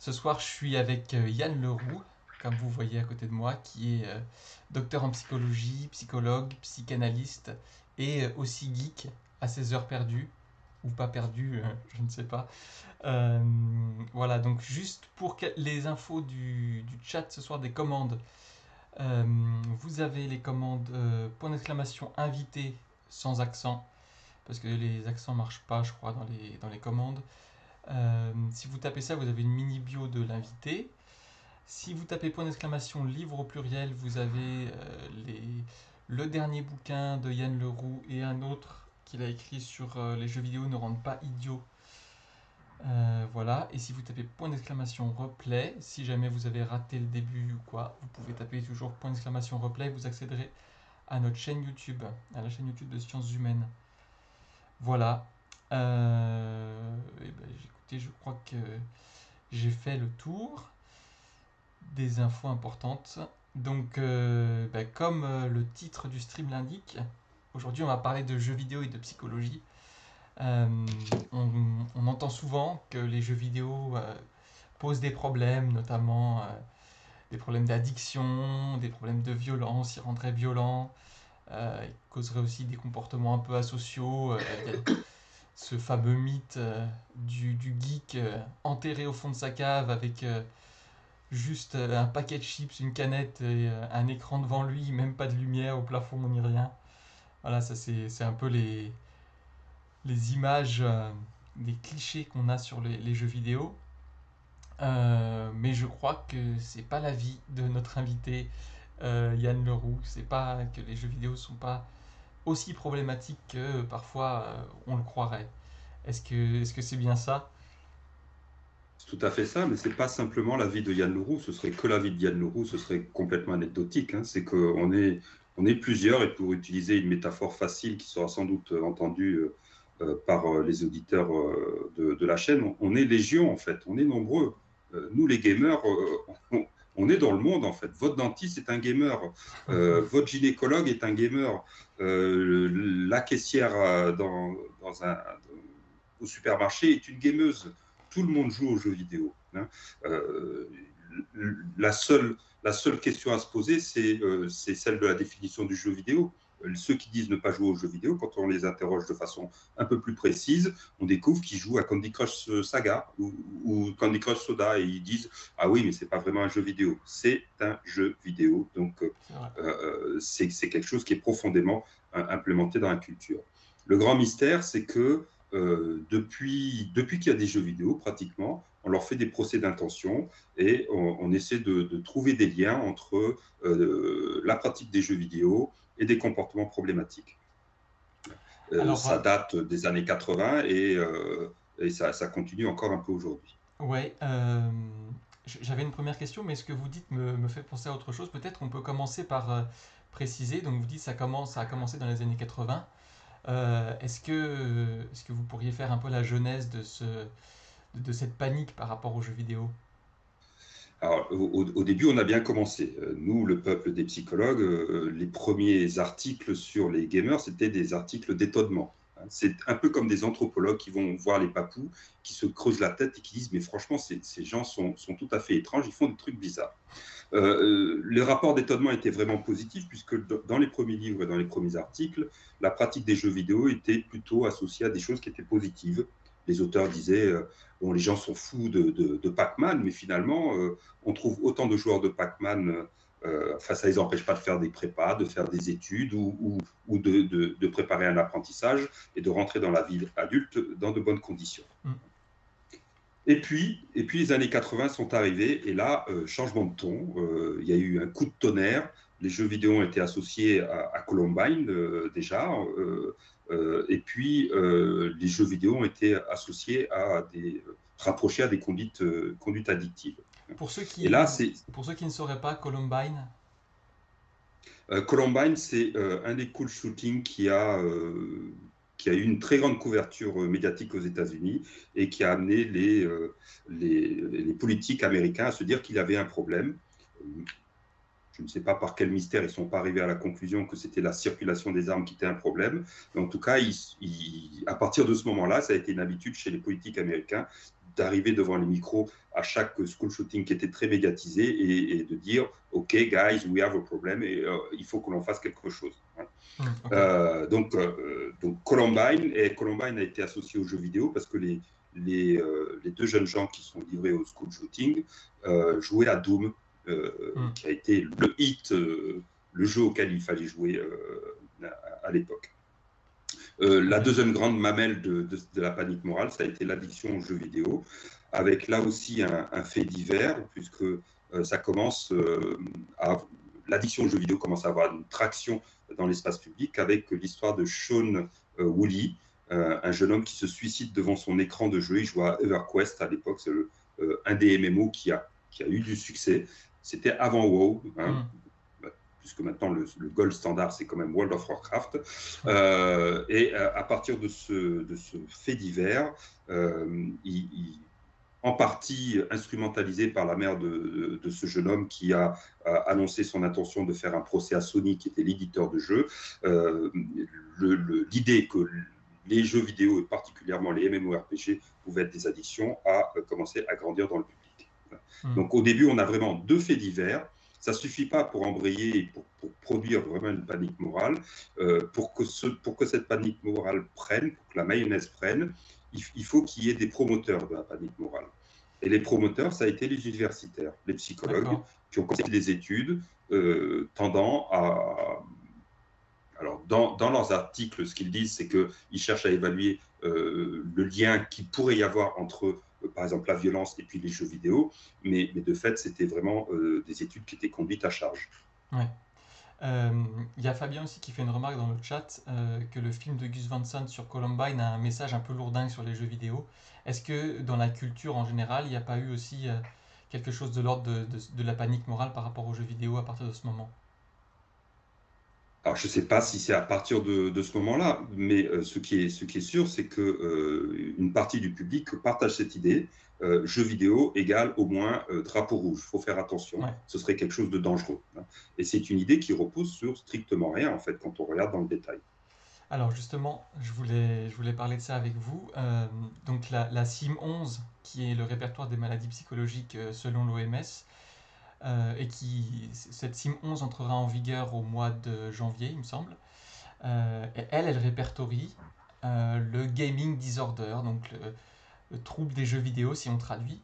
Ce soir, je suis avec Yann Leroux, comme vous voyez à côté de moi, qui est docteur en psychologie, psychologue, psychanalyste et aussi geek à ses heures perdues, ou pas perdues, je ne sais pas. Euh, voilà, donc juste pour les infos du chat ce soir des commandes, euh, vous avez les commandes point d'exclamation invité sans accent, parce que les accents marchent pas, je crois, dans les commandes. Si vous tapez ça, vous avez une mini bio de l'invité. Si vous tapez point d'exclamation livre au pluriel, vous avez le dernier bouquin de Yann Leroux et un autre qu'il a écrit sur les jeux vidéo ne rendent pas idiots. Voilà, et si vous tapez point d'exclamation replay, si jamais vous avez raté le début ou quoi, vous pouvez taper toujours point d'exclamation replay, vous accéderez à notre chaîne YouTube, à la chaîne YouTube de Sciences Humaines. Voilà. Et ben, écoutez, je crois que j'ai fait le tour des infos importantes. Donc, comme le titre du stream l'indique, aujourd'hui on va parler de jeux vidéo et de psychologie. Euh, on, on entend souvent que les jeux vidéo posent des problèmes, notamment des problèmes d'addiction, des problèmes de violence, ils rendraient violents, ils causeraient aussi des comportements un peu asociaux. Il y a ce fameux mythe du geek enterré au fond de sa cave avec juste un paquet de chips, une canette et un écran devant lui, même pas de lumière au plafond ni rien. Voilà, ça c'est un peu les images, des clichés qu'on a sur les jeux vidéo. Mais je crois que c'est pas l'avis de notre invité Yann Leroux. C'est pas que les jeux vidéo sont pas aussi problématiques que parfois on le croirait. Est-ce que c'est bien ça? C'est tout à fait ça, mais c'est pas simplement la vie de Yann Leroux. Ce serait que la vie de Yann Leroux, ce serait complètement anecdotique, hein. C'est qu'on est plusieurs, et pour utiliser une métaphore facile qui sera sans doute entendue par les auditeurs de la chaîne, on est légion en fait, on est nombreux. Nous les gamers, on est dans le monde en fait. Votre dentiste est un gamer, votre gynécologue est un gamer, la caissière au supermarché est une gameuse. Tout le monde joue aux jeux vidéo, hein. Euh, la seule question à se poser, c'est celle de la définition du jeu vidéo. Ceux qui disent ne pas jouer aux jeux vidéo, quand on les interroge de façon un peu plus précise, on découvre qu'ils jouent à Candy Crush Saga ou Candy Crush Soda et ils disent ah oui, mais c'est pas vraiment un jeu vidéo. C'est un jeu vidéo, donc C'est vrai. c'est quelque chose qui est profondément implémenté dans la culture. Le grand mystère, c'est que depuis qu'il y a des jeux vidéo, pratiquement, on leur fait des procès d'intention et on essaie de trouver des liens entre la pratique des jeux vidéo et des comportements problématiques. Alors, Ça date des années 80 et ça continue encore un peu aujourd'hui. ouais, j'avais une première question, mais ce que vous dites me fait penser à autre chose. Peut-être on peut commencer par préciser. Donc vous dites ça a commencé dans les années 80. Est-ce que vous pourriez faire un peu la genèse de cette panique par rapport aux jeux vidéo? Alors, au début, on a bien commencé. Nous, le peuple des psychologues, les premiers articles sur les gamers, c'était des articles d'étonnement, hein. C'est un peu comme des anthropologues qui vont voir les papous, qui se creusent la tête et qui disent, mais franchement, ces gens sont tout à fait étranges, ils font des trucs bizarres. Le rapport d'étonnement était vraiment positif, puisque dans les premiers livres et dans les premiers articles, la pratique des jeux vidéo était plutôt associée à des choses qui étaient positives. Les auteurs disaient, bon, les gens sont fous de Pac-Man, mais finalement, on trouve autant de joueurs de Pac-Man. Enfin, ça ne les empêche pas de faire des prépas, de faire des études ou de préparer un apprentissage et de rentrer dans la vie adulte dans de bonnes conditions. Hmm. Et puis les années 80 sont arrivées, et là, changement de ton, il y a eu un coup de tonnerre. Les jeux vidéo ont été associés à Columbine déjà, et puis les jeux vidéo ont été associés rapprochés à des conduites addictives. Pour ceux Et là, pour ceux qui ne sauraient pas, Columbine. Columbine, c'est un des cool shootings qui a eu une très grande couverture médiatique aux États-Unis et qui a amené les politiques américains à se dire qu'il y avait un problème. Je ne sais pas par quel mystère ils ne sont pas arrivés à la conclusion que c'était la circulation des armes qui était un problème. Mais en tout cas, à partir de ce moment-là, ça a été une habitude chez les politiques américains d'arriver devant les micros à chaque school shooting qui était très médiatisé et de dire OK, guys, we have a problem et il faut que l'on fasse quelque chose. Ok. Donc Columbine a été associé aux jeux vidéo parce que les deux jeunes gens qui sont livrés au school shooting jouaient à Doom, qui a été le hit, le jeu auquel il fallait jouer à l'époque. La deuxième grande mamelle de la panique morale, ça a été l'addiction aux jeux vidéo, avec là aussi un fait divers, puisque ça commence l'addiction aux jeux vidéo commence à avoir une traction dans l'espace public avec l'histoire de Sean Woolley, un jeune homme qui se suicide devant son écran de jeu. Il jouait à EverQuest à l'époque, c'est un des MMO qui a eu du succès. C'était avant WoW, puisque maintenant le gold standard, c'est quand même World of Warcraft. Et à partir de ce fait divers, en partie instrumentalisé par la mère de ce jeune homme qui a annoncé son intention de faire un procès à Sony, qui était l'éditeur de jeux, l'idée que les jeux vidéo, et particulièrement les MMORPG, pouvaient être des addictions, a commencé à grandir dans le public. Donc au début, on a vraiment deux faits divers. Ça ne suffit pas pour embrayer et pour produire vraiment une panique morale. Pour que cette panique morale prenne, pour que la mayonnaise prenne, il faut qu'il y ait des promoteurs de la panique morale. Et les promoteurs, ça a été les universitaires, les psychologues, qui ont commencé des études tendant à... Alors, dans leurs articles, ce qu'ils disent, c'est qu'ils cherchent à évaluer le lien qu'il pourrait y avoir entre par exemple la violence et puis les jeux vidéo, mais de fait, c'était vraiment des études qui étaient conduites à charge. Ouais. Y a Fabien aussi qui fait une remarque dans le chat que le film de Gus Van Sant sur Columbine a un message un peu lourdingue sur les jeux vidéo. Est-ce que dans la culture en général, il n'y a pas eu aussi quelque chose de l'ordre de la panique morale par rapport aux jeux vidéo à partir de ce moment? Alors, je ne sais pas si c'est à partir de ce moment-là, mais ce qui est sûr, c'est qu'une partie du public partage cette idée. Jeux vidéo égale au moins drapeau rouge. Il faut faire attention. Ouais. Ce serait quelque chose de dangereux. Et c'est une idée qui repose sur strictement rien, en fait, quand on regarde dans le détail. Alors justement, je voulais parler de ça avec vous. Donc la CIM-11, qui est le répertoire des maladies psychologiques selon l'OMS, et cette CIM-11 entrera en vigueur au mois de janvier, il me semble. Et elle répertorie le gaming disorder, donc le trouble des jeux vidéo si on traduit.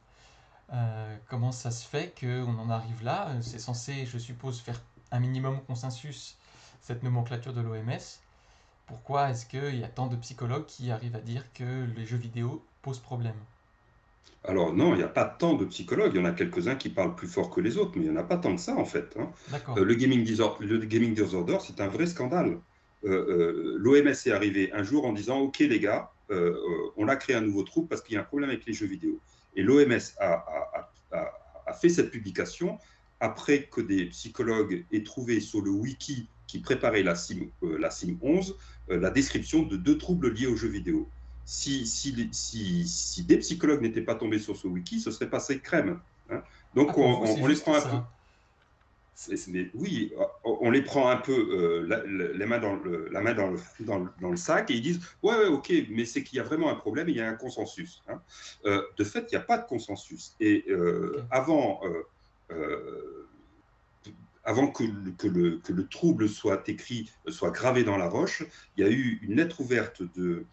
Comment ça se fait qu'on en arrive là? C'est censé, je suppose, faire un minimum consensus, cette nomenclature de l'OMS. Pourquoi est-ce qu'il y a tant de psychologues qui arrivent à dire que les jeux vidéo posent problème? Alors non, il n'y a pas tant de psychologues. Il y en a quelques-uns qui parlent plus fort que les autres, mais il n'y en a pas tant que ça, en fait. D'accord. Le gaming disorder, c'est un vrai scandale. L'OMS est arrivé un jour en disant « Ok les gars, on a créé un nouveau trouble parce qu'il y a un problème avec les jeux vidéo. » Et l'OMS a fait cette publication après que des psychologues aient trouvé sur le wiki qui préparait la CIM 11 la description de 2 troubles liés aux jeux vidéo. Si des psychologues n'étaient pas tombés sur ce wiki, ce serait passé crème. Donc on les prend un peu. Mais oui, on les prend un peu la main dans le sac et ils disent ouais, ok, mais c'est qu'il y a vraiment un problème et il y a un consensus. De fait, il n'y a pas de consensus. Et avant que le trouble soit écrit, soit gravé dans la roche, il y a eu une lettre ouverte de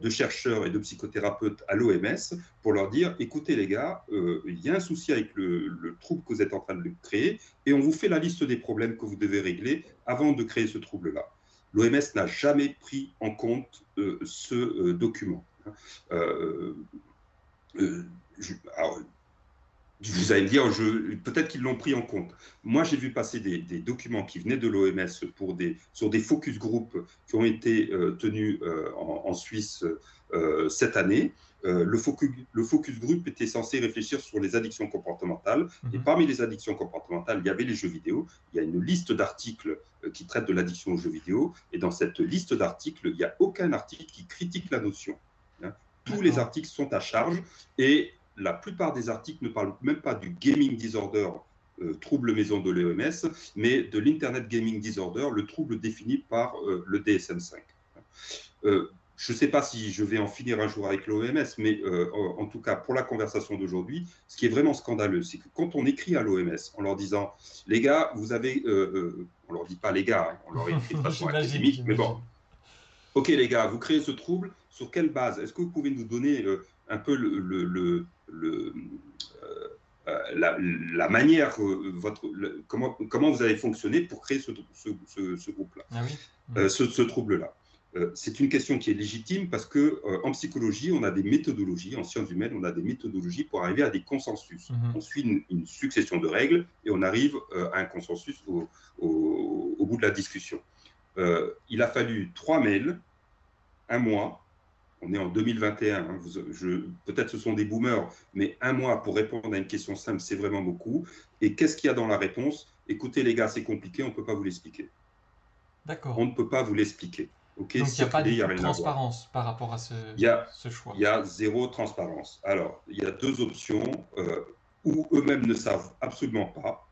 chercheurs et de psychothérapeutes à l'OMS pour leur dire écoutez les gars, il y a un souci avec le trouble que vous êtes en train de créer et on vous fait la liste des problèmes que vous devez régler avant de créer ce trouble-là. L'OMS n'a jamais pris en compte ce document. Alors, vous allez me dire, peut-être qu'ils l'ont pris en compte. Moi, j'ai vu passer des documents qui venaient de l'OMS sur des focus group qui ont été tenus en Suisse cette année. Le focus group était censé réfléchir sur les addictions comportementales. Et parmi les addictions comportementales, il y avait les jeux vidéo. Il y a une liste d'articles qui traitent de l'addiction aux jeux vidéo. Et dans cette liste d'articles, il n'y a aucun article qui critique la notion. Tous les articles sont à charge et la plupart des articles ne parlent même pas du gaming disorder, trouble maison de l'OMS, mais de l'Internet Gaming Disorder, le trouble défini par le DSM-5. je ne sais pas si je vais en finir un jour avec l'OMS, mais en tout cas, pour la conversation d'aujourd'hui, ce qui est vraiment scandaleux, c'est que quand on écrit à l'OMS en leur disant, les gars, vous avez, on leur dit pas les gars, hein, on leur écrit de façon J'imagine, académique, mais bon, j'imagine. ok les gars, vous créez ce trouble, sur quelle base? Est-ce que vous pouvez nous donner un peu la manière, comment vous avez fonctionné pour créer ce groupe-là, Ah oui. ce trouble-là? C'est une question qui est légitime parce que en psychologie, on a des méthodologies, en sciences humaines, on a des méthodologies pour arriver à des consensus. On suit une succession de règles et on arrive à un consensus au bout de la discussion. Il a fallu 3 mails, un mois. On est en 2021, hein, peut-être ce sont des boomers, mais un mois pour répondre à une question simple, c'est vraiment beaucoup. Et qu'est-ce qu'il y a dans la réponse? Écoutez les gars, c'est compliqué, on ne peut pas vous l'expliquer. D'accord. On ne peut pas vous l'expliquer. Ok, Donc il n'y a pas circuler, du il n'y a tout de rien à voir. transparence par rapport à Il y a, ce choix. il y a zéro transparence. Alors, il y a deux options où eux-mêmes ne savent absolument pas.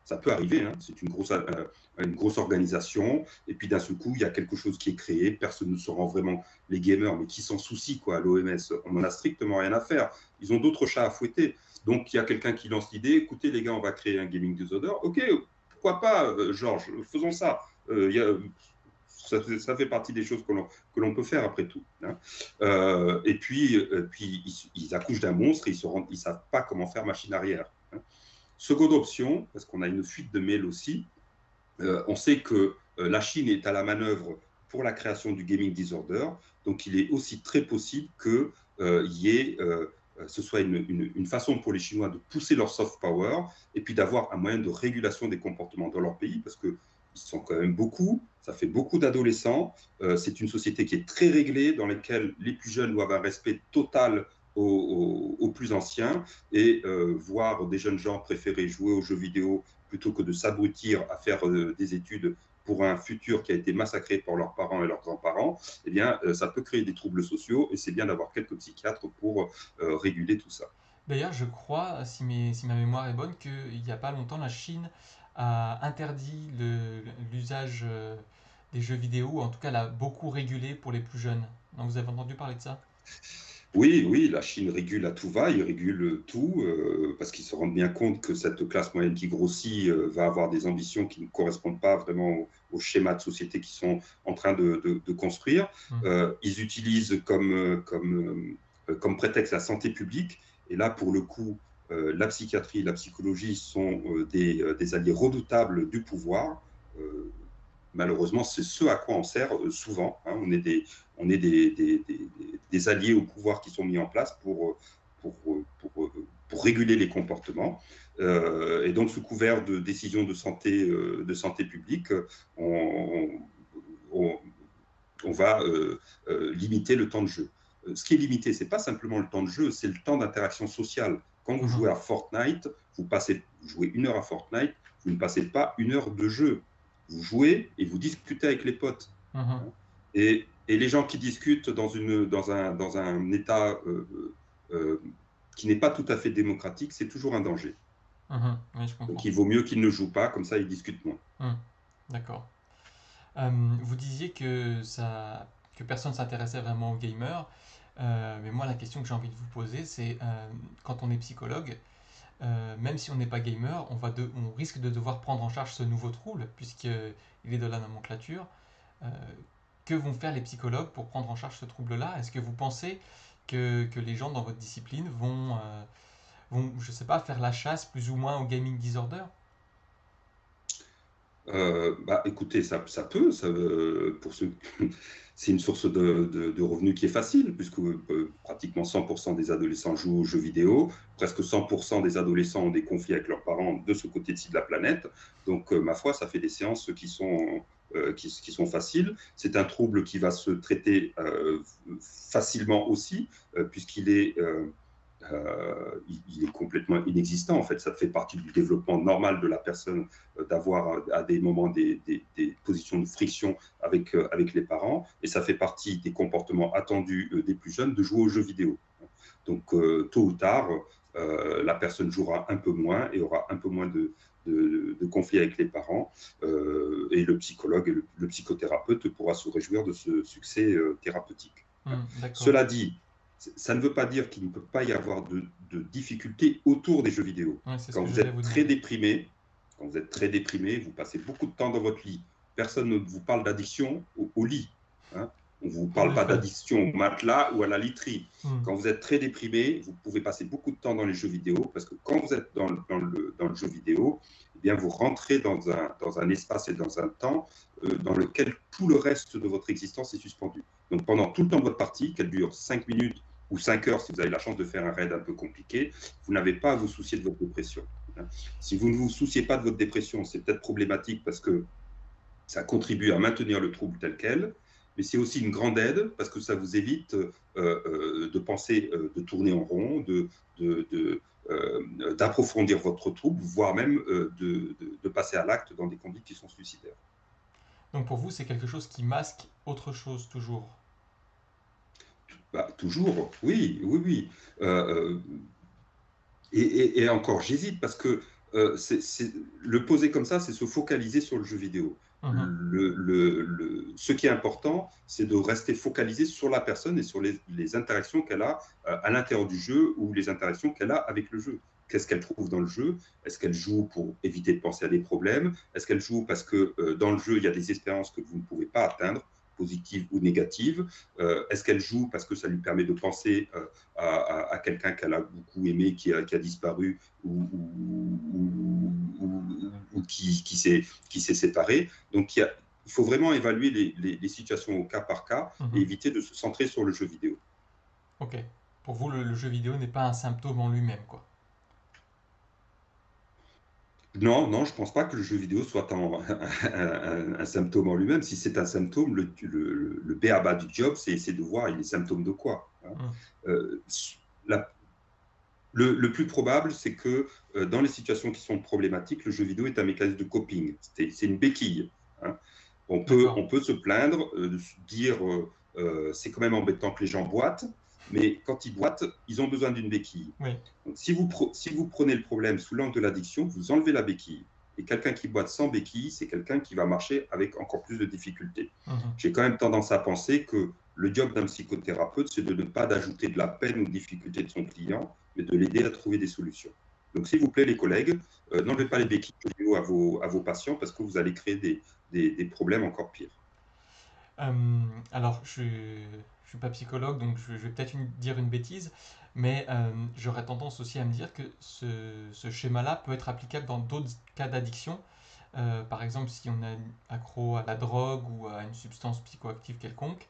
Ça peut arriver, hein, c'est une grosse organisation, et puis d'un seul coup, il y a quelque chose qui est créé, personne ne se rend vraiment, les gamers, mais qui s'en soucie, quoi, à l'OMS, on n'en a strictement rien à faire. Ils ont d'autres chats à fouetter. Donc, il y a quelqu'un qui lance l'idée, écoutez les gars, on va créer un gaming disorder. Ok, pourquoi pas, Georges, faisons ça. Ça fait partie des choses que l'on peut faire après tout, hein. Et puis ils accouchent d'un monstre et ils ne savent pas comment faire machine arrière, hein. Seconde option, parce qu'on a une fuite de mails aussi, on sait que la Chine est à la manœuvre pour la création du gaming disorder, donc il est aussi très possible que ce soit une façon pour les Chinois de pousser leur soft power et puis d'avoir un moyen de régulation des comportements dans leur pays, parce qu'ils sont quand même beaucoup, ça fait beaucoup d'adolescents, c'est une société qui est très réglée, dans laquelle les plus jeunes doivent un respect total aux plus anciens, et voir des jeunes gens préférer jouer aux jeux vidéo plutôt que de s'abrutir à faire des études pour un futur qui a été massacré par leurs parents et leurs grands-parents, eh bien, ça peut créer des troubles sociaux, et c'est bien d'avoir quelques psychiatres pour réguler tout ça. D'ailleurs, je crois, si ma mémoire est bonne, qu'il n'y a pas longtemps, la Chine a interdit l'usage des jeux vidéo, ou en tout cas l'a beaucoup régulé pour les plus jeunes. Donc vous avez entendu parler de ça? Oui, oui, la Chine régule à tout va, ils régulent tout, parce qu'ils se rendent bien compte que cette classe moyenne qui grossit va avoir des ambitions qui ne correspondent pas vraiment au schéma de société qu'ils sont en train de construire. Ils utilisent comme prétexte la santé publique, et là, pour le coup, la psychiatrie et la psychologie sont des alliés redoutables du pouvoir. Euh, Malheureusement, c'est ce à quoi on sert souvent, hein. On est des alliés au pouvoir qui sont mis en place pour réguler les comportements. Et donc, sous couvert de décisions de santé publique, on, on, on va limiter le temps de jeu. Ce qui est limité, ce n'est pas simplement le temps de jeu, c'est le temps d'interaction sociale. Quand vous jouez à Fortnite, vous jouez 1 heure à Fortnite, vous ne passez pas 1 heure de jeu. Vous jouez et vous discutez avec les potes. Et les gens qui discutent dans un état qui n'est pas tout à fait démocratique, c'est toujours un danger. Oui, je Donc comprends. il vaut mieux qu'ils ne jouent pas, comme ça ils discutent moins. D'accord. Vous disiez que personne ne s'intéressait vraiment aux gamers, mais moi la question que j'ai envie de vous poser, c'est quand on est psychologue, même si on n'est pas gamer, on risque de devoir prendre en charge ce nouveau trouble, puisqu'il est de la nomenclature. Euh, que vont faire les psychologues pour prendre en charge ce trouble-là? Est-ce que vous pensez que les gens dans votre discipline vont, je sais pas, faire la chasse plus ou moins au gaming disorder? Écoutez, ça peut, c'est une source de revenus qui est facile, puisque pratiquement 100% des adolescents jouent aux jeux vidéo, presque 100% des adolescents ont des conflits avec leurs parents de ce côté-ci de la planète. Donc, ma foi, ça fait des séances qui sont faciles. C'est un trouble qui va se traiter facilement aussi, puisqu'il est il est complètement inexistant. En fait, ça fait partie du développement normal de la personne d'avoir à des moments des positions de friction avec les parents, et ça fait partie des comportements attendus des plus jeunes de jouer aux jeux vidéo. Donc, tôt ou tard, la personne jouera un peu moins et aura un peu moins de conflits avec les parents. Et le psychologue et le psychothérapeute pourra se réjouir de ce succès thérapeutique. D'accord. Cela dit, ça ne veut pas dire qu'il ne peut pas y avoir de difficultés autour des jeux vidéo. Ouais, c'est ce Quand que vous j'allais êtes vous très demander. déprimé, vous passez beaucoup de temps dans votre lit. Personne ne vous parle d'addiction au lit. Hein. On ne vous En parle pas effet. d'addiction au matelas ou à la literie. Hmm. Quand vous êtes très déprimé, vous pouvez passer beaucoup de temps dans les jeux vidéo parce que quand vous êtes dans le jeu vidéo, eh bien vous rentrez dans un espace et dans un temps dans lequel tout le reste de votre existence est suspendu. Donc pendant tout le temps de votre partie, qu'elle dure 5 minutes ou 5 heures si vous avez la chance de faire un raid un peu compliqué, vous n'avez pas à vous soucier de votre dépression. Si vous ne vous souciez pas de votre dépression, c'est peut-être problématique parce que ça contribue à maintenir le trouble tel quel, mais c'est aussi une grande aide parce que ça vous évite de penser, de tourner en rond, d'approfondir votre trouble, voire même de passer à l'acte dans des conduites qui sont suicidaires. Donc pour vous, c'est quelque chose qui masque autre chose toujours. Bah, toujours, oui, oui, oui. Euh, et encore, j'hésite parce que le poser comme ça, c'est se focaliser sur le jeu vidéo. Mhm. Ce qui est important, c'est de rester focalisé sur la personne et sur les interactions qu'elle a à l'intérieur du jeu ou les interactions qu'elle a avec le jeu. Qu'est-ce qu'elle trouve dans le jeu? Est-ce qu'elle joue pour éviter de penser à des problèmes? Est-ce qu'elle joue parce que dans le jeu, il y a des expériences que vous ne pouvez pas atteindre, positives ou négatives? Est-ce qu'elle joue parce que ça lui permet de penser à quelqu'un qu'elle a beaucoup aimé, qui a disparu ou qui s'est séparé? Donc, il faut vraiment évaluer les situations au cas par cas et Mhm. éviter de se centrer sur le jeu vidéo. Ok. Pour vous, le jeu vidéo n'est pas un symptôme en lui-même, quoi. Non, non, je ne pense pas que le jeu vidéo soit un symptôme en lui-même. Si c'est un symptôme, le b a ba du job, c'est de voir les symptômes de quoi. Hein. Hmm. Euh, la, le plus probable, c'est que dans les situations qui sont problématiques, le jeu vidéo est un mécanisme de coping. C'est une béquille. Hein. D'accord. On peut se plaindre, dire c'est quand même embêtant que les gens boitent, mais quand ils boitent, ils ont besoin d'une béquille. Oui. Donc, si vous prenez le problème sous l'angle de l'addiction, vous enlevez la béquille. Et quelqu'un qui boite sans béquille, c'est quelqu'un qui va marcher avec encore plus de difficultés. Mhm. J'ai quand même tendance à penser que le job d'un psychothérapeute, c'est de ne pas d'ajouter de la peine ou de difficulté de son client, mais de l'aider à trouver des solutions. Donc, s'il vous plaît, les collègues, n'enlevez pas les béquilles à vos patients parce que vous allez créer des problèmes encore pires. Alors, je suis pas psychologue, donc je vais peut-être dire une bêtise, mais j'aurais tendance aussi à me dire que ce schéma-là peut être applicable dans d'autres cas d'addiction. Par exemple, si on est accro à la drogue ou à une substance psychoactive quelconque,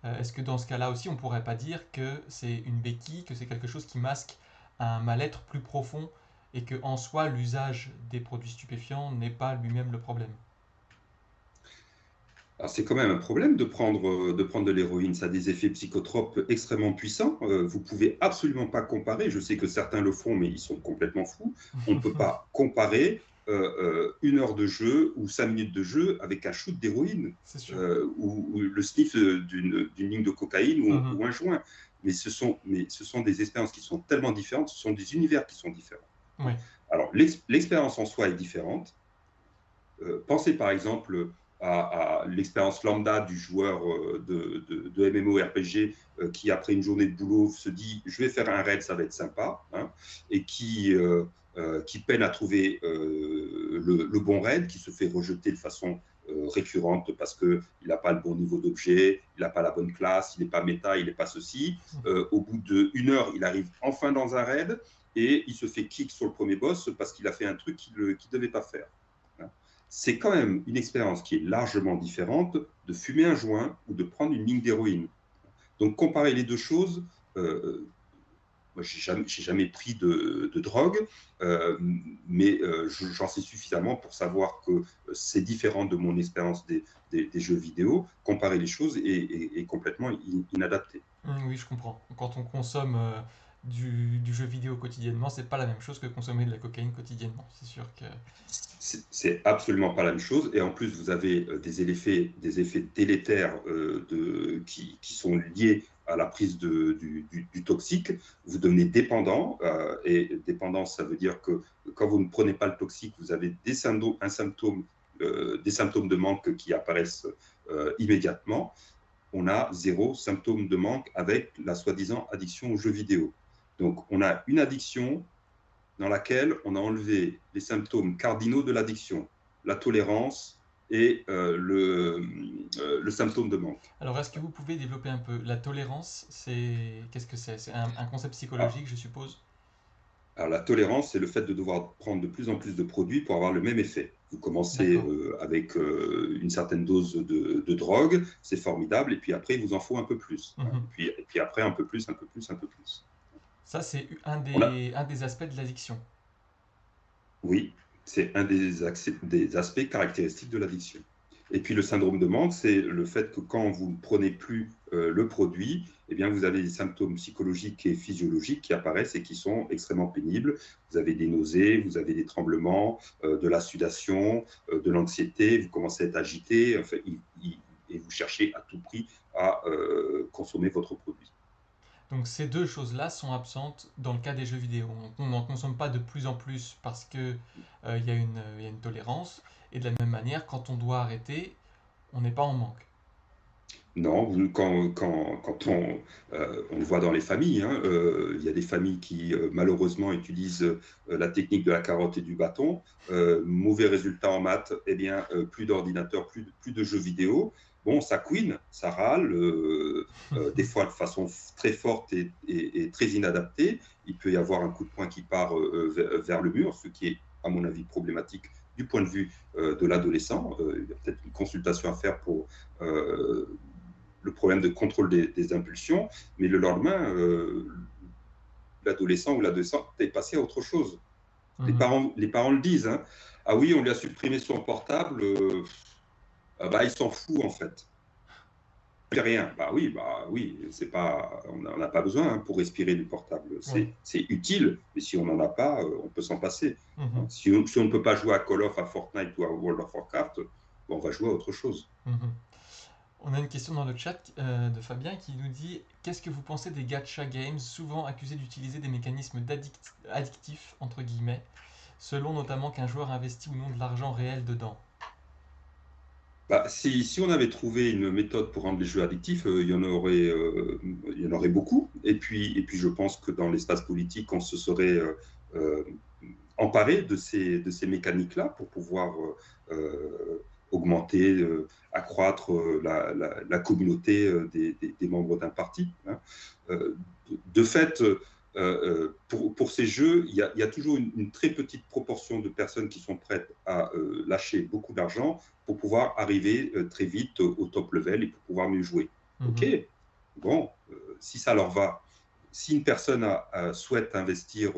est-ce que dans ce cas-là aussi, on pourrait pas dire que c'est une béquille, que c'est quelque chose qui masque un mal-être plus profond et que en soi, l'usage des produits stupéfiants n'est pas lui-même le problème? Alors, c'est quand même un problème de prendre de l'héroïne. Ça a des effets psychotropes extrêmement puissants. Vous pouvez absolument pas comparer. Je sais que certains le font, mais ils sont complètement fous. On ne peut pas comparer 1 heure de jeu ou 5 minutes de jeu avec un shoot d'héroïne C'est sûr. ou le sniff d'une ligne de cocaïne Mhm. ou un joint. Mais ce sont des expériences qui sont tellement différentes. Ce sont des univers qui sont différents. Oui. Alors, l'expérience en soi est différente. Pensez par exemple à l'expérience lambda du joueur de MMORPG qui, après une journée de boulot, se dit je vais faire un raid, ça va être sympa, hein, et qui peine à trouver le bon raid, qui se fait rejeter de façon récurrente parce qu'il n'a pas le bon niveau d'objet, il n'a pas la bonne classe, il n'est pas méta, il n'est pas ceci. Au bout d'1 heure, il arrive enfin dans un raid et il se fait kick sur le premier boss parce qu'il a fait un truc qu'il ne devait pas faire. C'est quand même une expérience qui est largement différente de fumer un joint ou de prendre une ligne d'héroïne. Donc, comparer les deux choses, moi, j'ai jamais pris de drogue, mais j'en sais suffisamment pour savoir que c'est différent de mon expérience des jeux vidéo. Comparer les choses est complètement inadapté. Oui, je comprends. Quand on consomme du jeu vidéo quotidiennement, c'est pas la même chose que consommer de la cocaïne quotidiennement. C'est sûr que. C'est absolument pas la même chose. Et en plus, vous avez des effets délétères qui sont liés à la prise du toxique, vous devenez dépendant. Et dépendance, ça veut dire que quand vous ne prenez pas le toxique, vous avez des symptômes de manque qui apparaissent immédiatement. On a 0 symptôme de manque avec la soi-disant addiction aux jeux vidéo. Donc, on a une addiction dans laquelle on a enlevé les symptômes cardinaux de l'addiction, la tolérance et le symptôme de manque. Alors, est-ce que vous pouvez développer un peu la tolérance? Qu'est-ce que c'est? C'est un concept Alors, psychologique, je suppose. alors, la tolérance, c'est le fait de devoir prendre de plus en plus de produits pour avoir le même effet. Vous commencez D'accord. avec une certaine dose de drogue, c'est formidable, et puis après, il vous en faut un peu plus. Hein. Mhm. Et puis après, un peu plus, un peu plus, un peu plus. Ça, c'est On a, un des aspects de l'addiction. oui, c'est un des aspects caractéristiques de l'addiction. Et puis le syndrome de manque, c'est le fait que quand vous ne prenez plus le produit, eh bien, vous avez des symptômes psychologiques et physiologiques qui apparaissent et qui sont extrêmement pénibles. Vous avez des nausées, vous avez des tremblements, de la sudation, de l'anxiété, vous commencez à être agité, enfin, et vous cherchez à tout prix à consommer votre produit. Donc ces deux choses-là sont absentes dans le cas des jeux vidéo. On n'en consomme pas de plus en plus parce que il y a une tolérance. Et de la même manière, quand on doit arrêter, on n'est pas en manque. Non, quand on le voit dans les familles, hein, il y a des familles qui malheureusement utilisent la technique de la carotte et du bâton. Mauvais résultat en maths, eh bien, plus d'ordinateur, plus de jeux vidéo. Bon, ça couine, ça râle, des fois de façon très forte et très inadaptée. Il peut y avoir un coup de poing qui part vers le mur, ce qui est, à mon avis, problématique du point de vue de l'adolescent. Il y a peut-être une consultation à faire pour le problème de contrôle des impulsions, mais le lendemain, l'adolescent ou l'adolescente est passé à autre chose. Mhm. Les parents le disent. Hein. Ah oui, on lui a supprimé son portable, bah, il s'en fout en fait. Il fait rien. Bah oui, c'est pas, on n'a pas besoin hein, pour respirer du portable. Oui. C'est utile, mais si on n'en a pas, on peut s'en passer. Hein. Mhm. Si on ne peut pas jouer à Call of, à Fortnite ou à World of Warcraft, bon, on va jouer à autre chose. Mhm. On a une question dans le chat de Fabien qui nous dit: qu'est-ce que vous pensez des gacha games, souvent accusés d'utiliser des mécanismes addictifs, entre guillemets, selon notamment qu'un joueur investit ou non de l'argent réel dedans? Bah, si on avait trouvé une méthode pour rendre les jeux addictifs, il y en aurait beaucoup. Et puis, je pense que dans l'espace politique, on se serait euh, emparé de ces mécaniques-là pour pouvoir augmenter, accroître la communauté des membres d'un parti. Hein. De fait, pour ces jeux, il y a toujours une très petite proportion de personnes qui sont prêtes à lâcher beaucoup d'argent pour pouvoir arriver très vite au top level et pour pouvoir mieux jouer. OK, Mhm. bon, si ça leur va, si une personne souhaite investir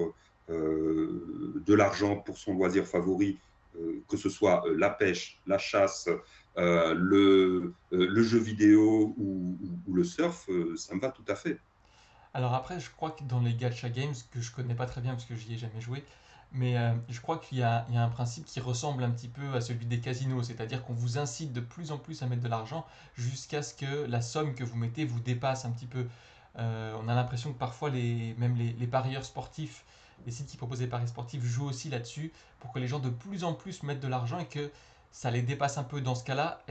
de l'argent pour son loisir favori, que ce soit la pêche, la chasse, le jeu vidéo ou le surf, ça me va tout à fait. Alors après, je crois que dans les gacha games, que je connais pas très bien parce que j'y ai jamais joué, mais je crois il y a un principe qui ressemble un petit peu à celui des casinos, c'est-à-dire qu'on vous incite de plus en plus à mettre de l'argent jusqu'à ce que la somme que vous mettez vous dépasse un petit peu. On a l'impression que parfois même les parieurs sportifs, les sites qui proposent des paris sportifs jouent aussi là-dessus pour que les gens de plus en plus mettent de l'argent et que ça les dépasse un peu. Dans ce cas-là,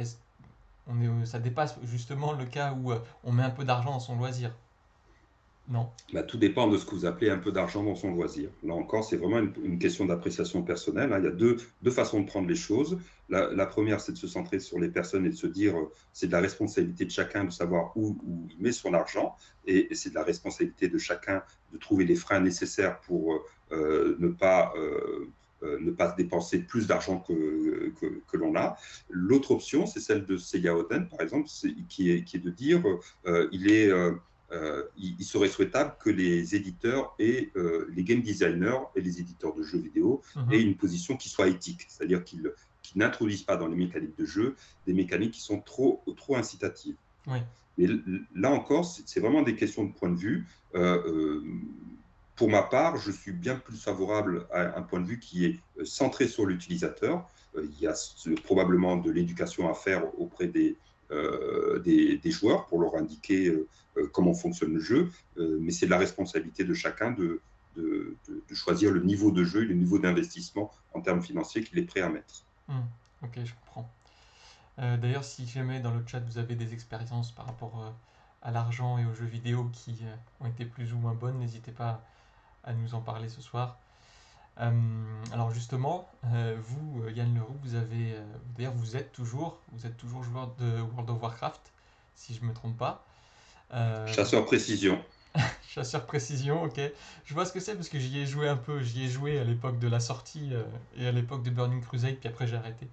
ça dépasse justement le cas où on met un peu d'argent dans son loisir. Non. Bah, tout dépend de ce que vous appelez un peu d'argent dans son loisir. Là encore, c'est vraiment une question d'appréciation personnelle. Hein. Il y a deux façons de prendre les choses. La première, c'est de se centrer sur les personnes et de se dire c'est de la responsabilité de chacun de savoir où il met son argent. Et c'est de la responsabilité de chacun de trouver les freins nécessaires pour ne pas dépenser plus d'argent que l'on a. L'autre option, c'est celle de Seiya Oden, par exemple, qui est de dire il serait souhaitable que les éditeurs et les game designers et les éditeurs de jeux vidéo aient Mhm. une position qui soit éthique, c'est-à-dire qu'ils n'introduisent pas dans les mécaniques de jeu des mécaniques qui sont trop incitatives. Oui. Mais là encore, c'est vraiment des questions de point de vue. Pour ma part, je suis bien plus favorable à un point de vue qui est centré sur l'utilisateur. Il y a probablement de l'éducation à faire auprès des joueurs pour leur indiquer comment fonctionne le jeu, mais c'est de la responsabilité de chacun de choisir le niveau de jeu et le niveau d'investissement en termes financiers qu'il est prêt à mettre. Ok, je comprends. D'ailleurs, si jamais dans le chat vous avez des expériences par rapport à l'argent et aux jeux vidéo qui ont été plus ou moins bonnes, n'hésitez pas à nous en parler ce soir. Alors justement, vous, Yann Leroux, d'ailleurs vous êtes toujours joueur de World of Warcraft, si je me trompe pas. Chasseur précision. Chasseur précision, ok. Je vois ce que c'est parce que j'y ai joué un peu. J'y ai joué à l'époque de la sortie et à l'époque de Burning Crusade, puis après j'ai arrêté.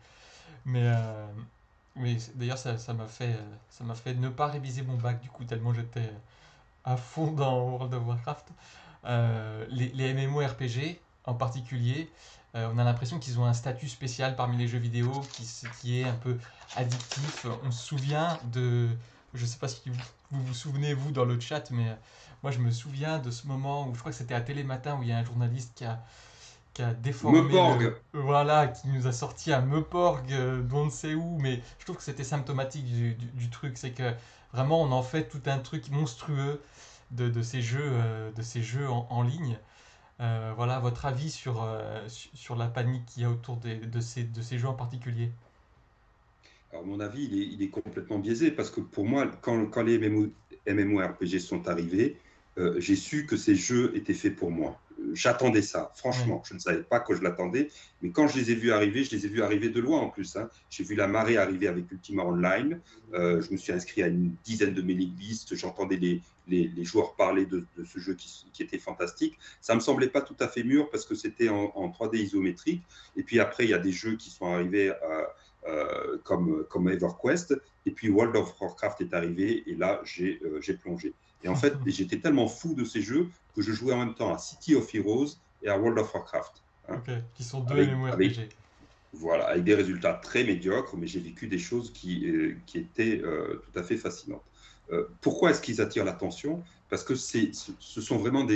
Mais, d'ailleurs, ça m'a fait ne pas réviser mon bac du coup, tellement j'étais à fond dans World of Warcraft. Les MMORPG en particulier, on a l'impression qu'ils ont un statut spécial parmi les jeux vidéo qui est un peu addictif. On se souvient de. Je sais pas si vous vous souvenez, vous, dans le chat, mais moi je me souviens de ce moment où je crois que c'était à Télématin où il y a un journaliste qui a déformé Meporg. voilà, qui nous a sorti un Meporg d'on ne sait où, mais je trouve que c'était symptomatique du truc. C'est que vraiment on en fait tout un truc monstrueux de ces jeux en ligne. Voilà, votre avis sur la panique qu'il y a autour de ces jeux en particulier. Alors, mon avis, il est complètement biaisé parce que pour moi, quand les MMORPG sont arrivés, j'ai su que ces jeux étaient faits pour moi. J'attendais ça, Ouais. franchement. Je ne savais pas que je l'attendais, mais quand je les ai vus arriver, je les ai vus arriver de loin en plus. Hein. J'ai vu la marée arriver avec Ultima Online. Je me suis inscrit à une dizaine de mailing lists. J'entendais les joueurs parler de ce jeu qui était fantastique. Ça ne me semblait pas tout à fait mûr parce que c'était en 3D isométrique. Et puis après, il y a des jeux qui sont arrivés comme EverQuest. Et puis World of Warcraft est arrivé et là, j'ai plongé. Et en fait, j'étais tellement fou de ces jeux que je jouais en même temps à City of Heroes et à World of Warcraft. Hein, Ok, qui sont deux avec, MMORPG. voilà, avec des résultats très médiocres, mais j'ai vécu des choses qui étaient tout à fait fascinantes. Pourquoi est-ce qu'ils attirent l'attention? Parce que ce sont vraiment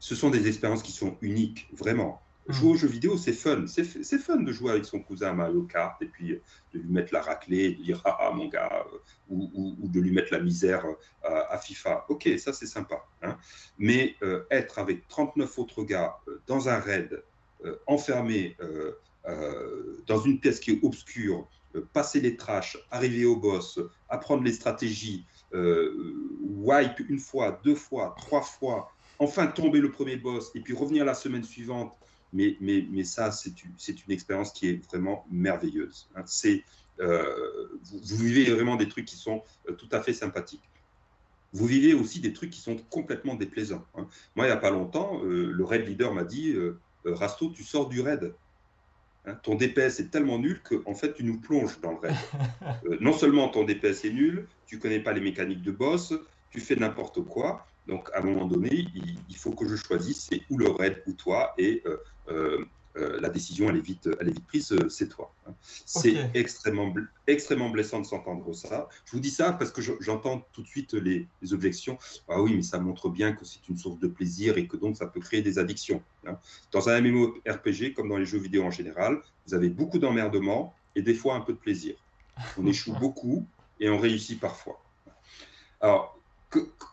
ce sont des expériences qui sont uniques, vraiment. Hmm. Jouer aux jeux vidéo, c'est fun. C'est fun de jouer avec son cousin à Mario Kart et puis de lui mettre la raclée, de dire ah mon gars, ou de lui mettre la misère à FIFA. Ok, ça c'est sympa. Hein. Mais être avec 39 autres gars dans un raid, enfermé dans une pièce qui est obscure, passer les trashs, arriver au boss, apprendre les stratégies, wipe une fois, deux fois, trois fois, enfin tomber le premier boss et puis revenir la semaine suivante. Mais ça, c'est une expérience qui est vraiment merveilleuse. Hein. Vous vivez vraiment des trucs qui sont tout à fait sympathiques. Vous vivez aussi des trucs qui sont complètement déplaisants. Hein. Moi, il n'y a pas longtemps, le raid leader m'a dit Rasto, tu sors du raid. Hein, ton DPS est tellement nul que en fait, tu nous plonges dans le raid. Non seulement ton DPS est nul, tu connais pas les mécaniques de boss, tu fais n'importe quoi. Donc, à un moment donné, il faut que je choisisse, c'est ou le raid ou toi, et la décision, elle est vite prise, c'est toi. Hein. Ok. C'est extrêmement blessant de s'entendre ça. Je vous dis ça parce que j'entends tout de suite les objections. Ah oui, mais ça montre bien que c'est une source de plaisir et que donc ça peut créer des addictions. Hein. Dans un MMORPG, comme dans les jeux vidéo en général, vous avez beaucoup d'emmerdement et des fois un peu de plaisir. On échoue beaucoup et on réussit parfois. Alors,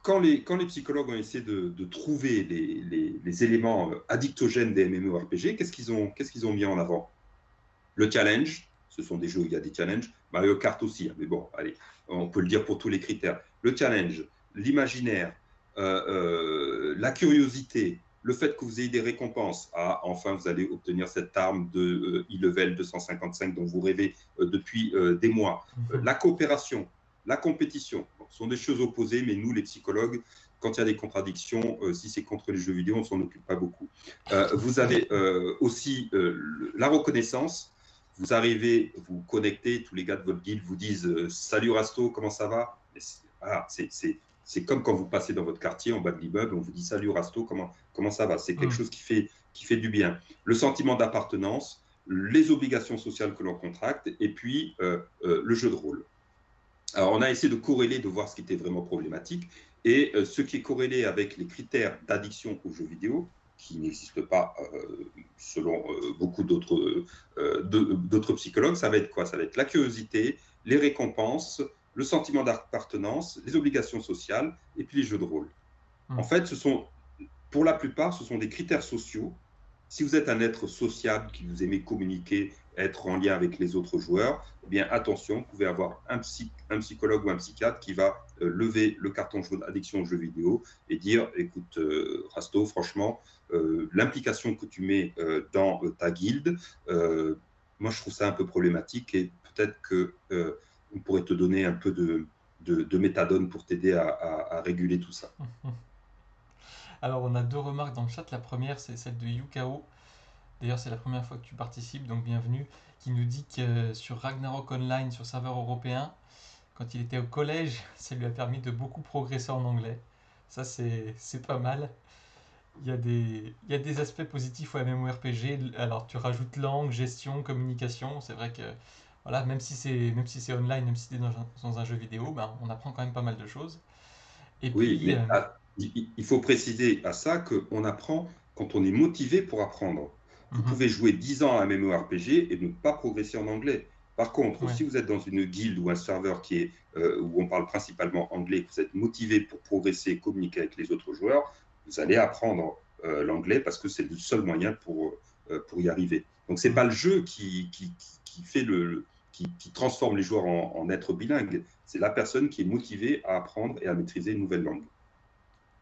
quand les psychologues ont essayé de trouver les éléments addictogènes des MMORPG, qu'est-ce qu'ils ont mis en avant? Le challenge, ce sont des jeux où il y a des challenges, Mario Kart aussi, hein, mais bon, allez, on peut le dire pour tous les critères. Le challenge, l'imaginaire, la curiosité, le fait que vous ayez des récompenses. Ah, enfin, vous allez obtenir cette arme de e-level 255 dont vous rêvez depuis des mois. La coopération, la compétition, bon, ce sont des choses opposées, mais nous, les psychologues, quand il y a des contradictions, si c'est contre les jeux vidéo, on ne s'en occupe pas beaucoup. Vous avez aussi la reconnaissance. Vous arrivez, vous connectez, tous les gars de votre guilde vous disent Salut Rasto, comment ça va? C'est comme quand vous passez dans votre quartier en bas de l'immeuble, on vous dit Salut Rasto, comment ça va? C'est quelque chose qui fait du bien. Le sentiment d'appartenance, les obligations sociales que l'on contracte, et puis le jeu de rôle. Alors, on a essayé de corréler, de voir ce qui était vraiment problématique, et ce qui est corrélé avec les critères d'addiction aux jeux vidéo, qui n'existent pas selon beaucoup d'autres psychologues, ça va être quoi? Ça va être la curiosité, les récompenses, le sentiment d'appartenance, les obligations sociales et puis les jeux de rôle. En fait, pour la plupart, ce sont des critères sociaux. Si vous êtes un être sociable, qui vous aimez communiquer, être en lien avec les autres joueurs, eh bien attention, vous pouvez avoir un psychologue ou un psychiatre qui va lever le carton jaune addiction aux jeux vidéo et dire, écoute, Rasto, franchement, l'implication que tu mets dans ta guilde, moi je trouve ça un peu problématique et peut-être qu'on pourrait te donner un peu de méthadone pour t'aider à réguler tout ça. Alors, on a deux remarques dans le chat. La première, c'est celle de Yukao. D'ailleurs, c'est la première fois que tu participes, donc bienvenue. Qui nous dit que sur Ragnarok Online, sur serveur européen, quand il était au collège, ça lui a permis de beaucoup progresser en anglais. Ça, c'est pas mal. Il y a des aspects positifs au MMORPG. Alors, tu rajoutes langue, gestion, communication. C'est vrai que, voilà, même si c'est online, même si c'est dans un jeu vidéo, ben, on apprend quand même pas mal de choses. Et Oui, puis, mais il faut préciser à ça qu'on apprend quand on est motivé pour apprendre. Vous mhm, pouvez jouer 10 ans à un MMORPG et ne pas progresser en anglais. Par contre, ouais, si vous êtes dans une guilde ou un serveur où on parle principalement anglais, que vous êtes motivé pour progresser et communiquer avec les autres joueurs, vous allez apprendre l'anglais parce que c'est le seul moyen pour y arriver. Donc, ce n'est mm, pas le jeu qui fait qui transforme les joueurs en êtres bilingues. C'est la personne qui est motivée à apprendre et à maîtriser une nouvelle langue.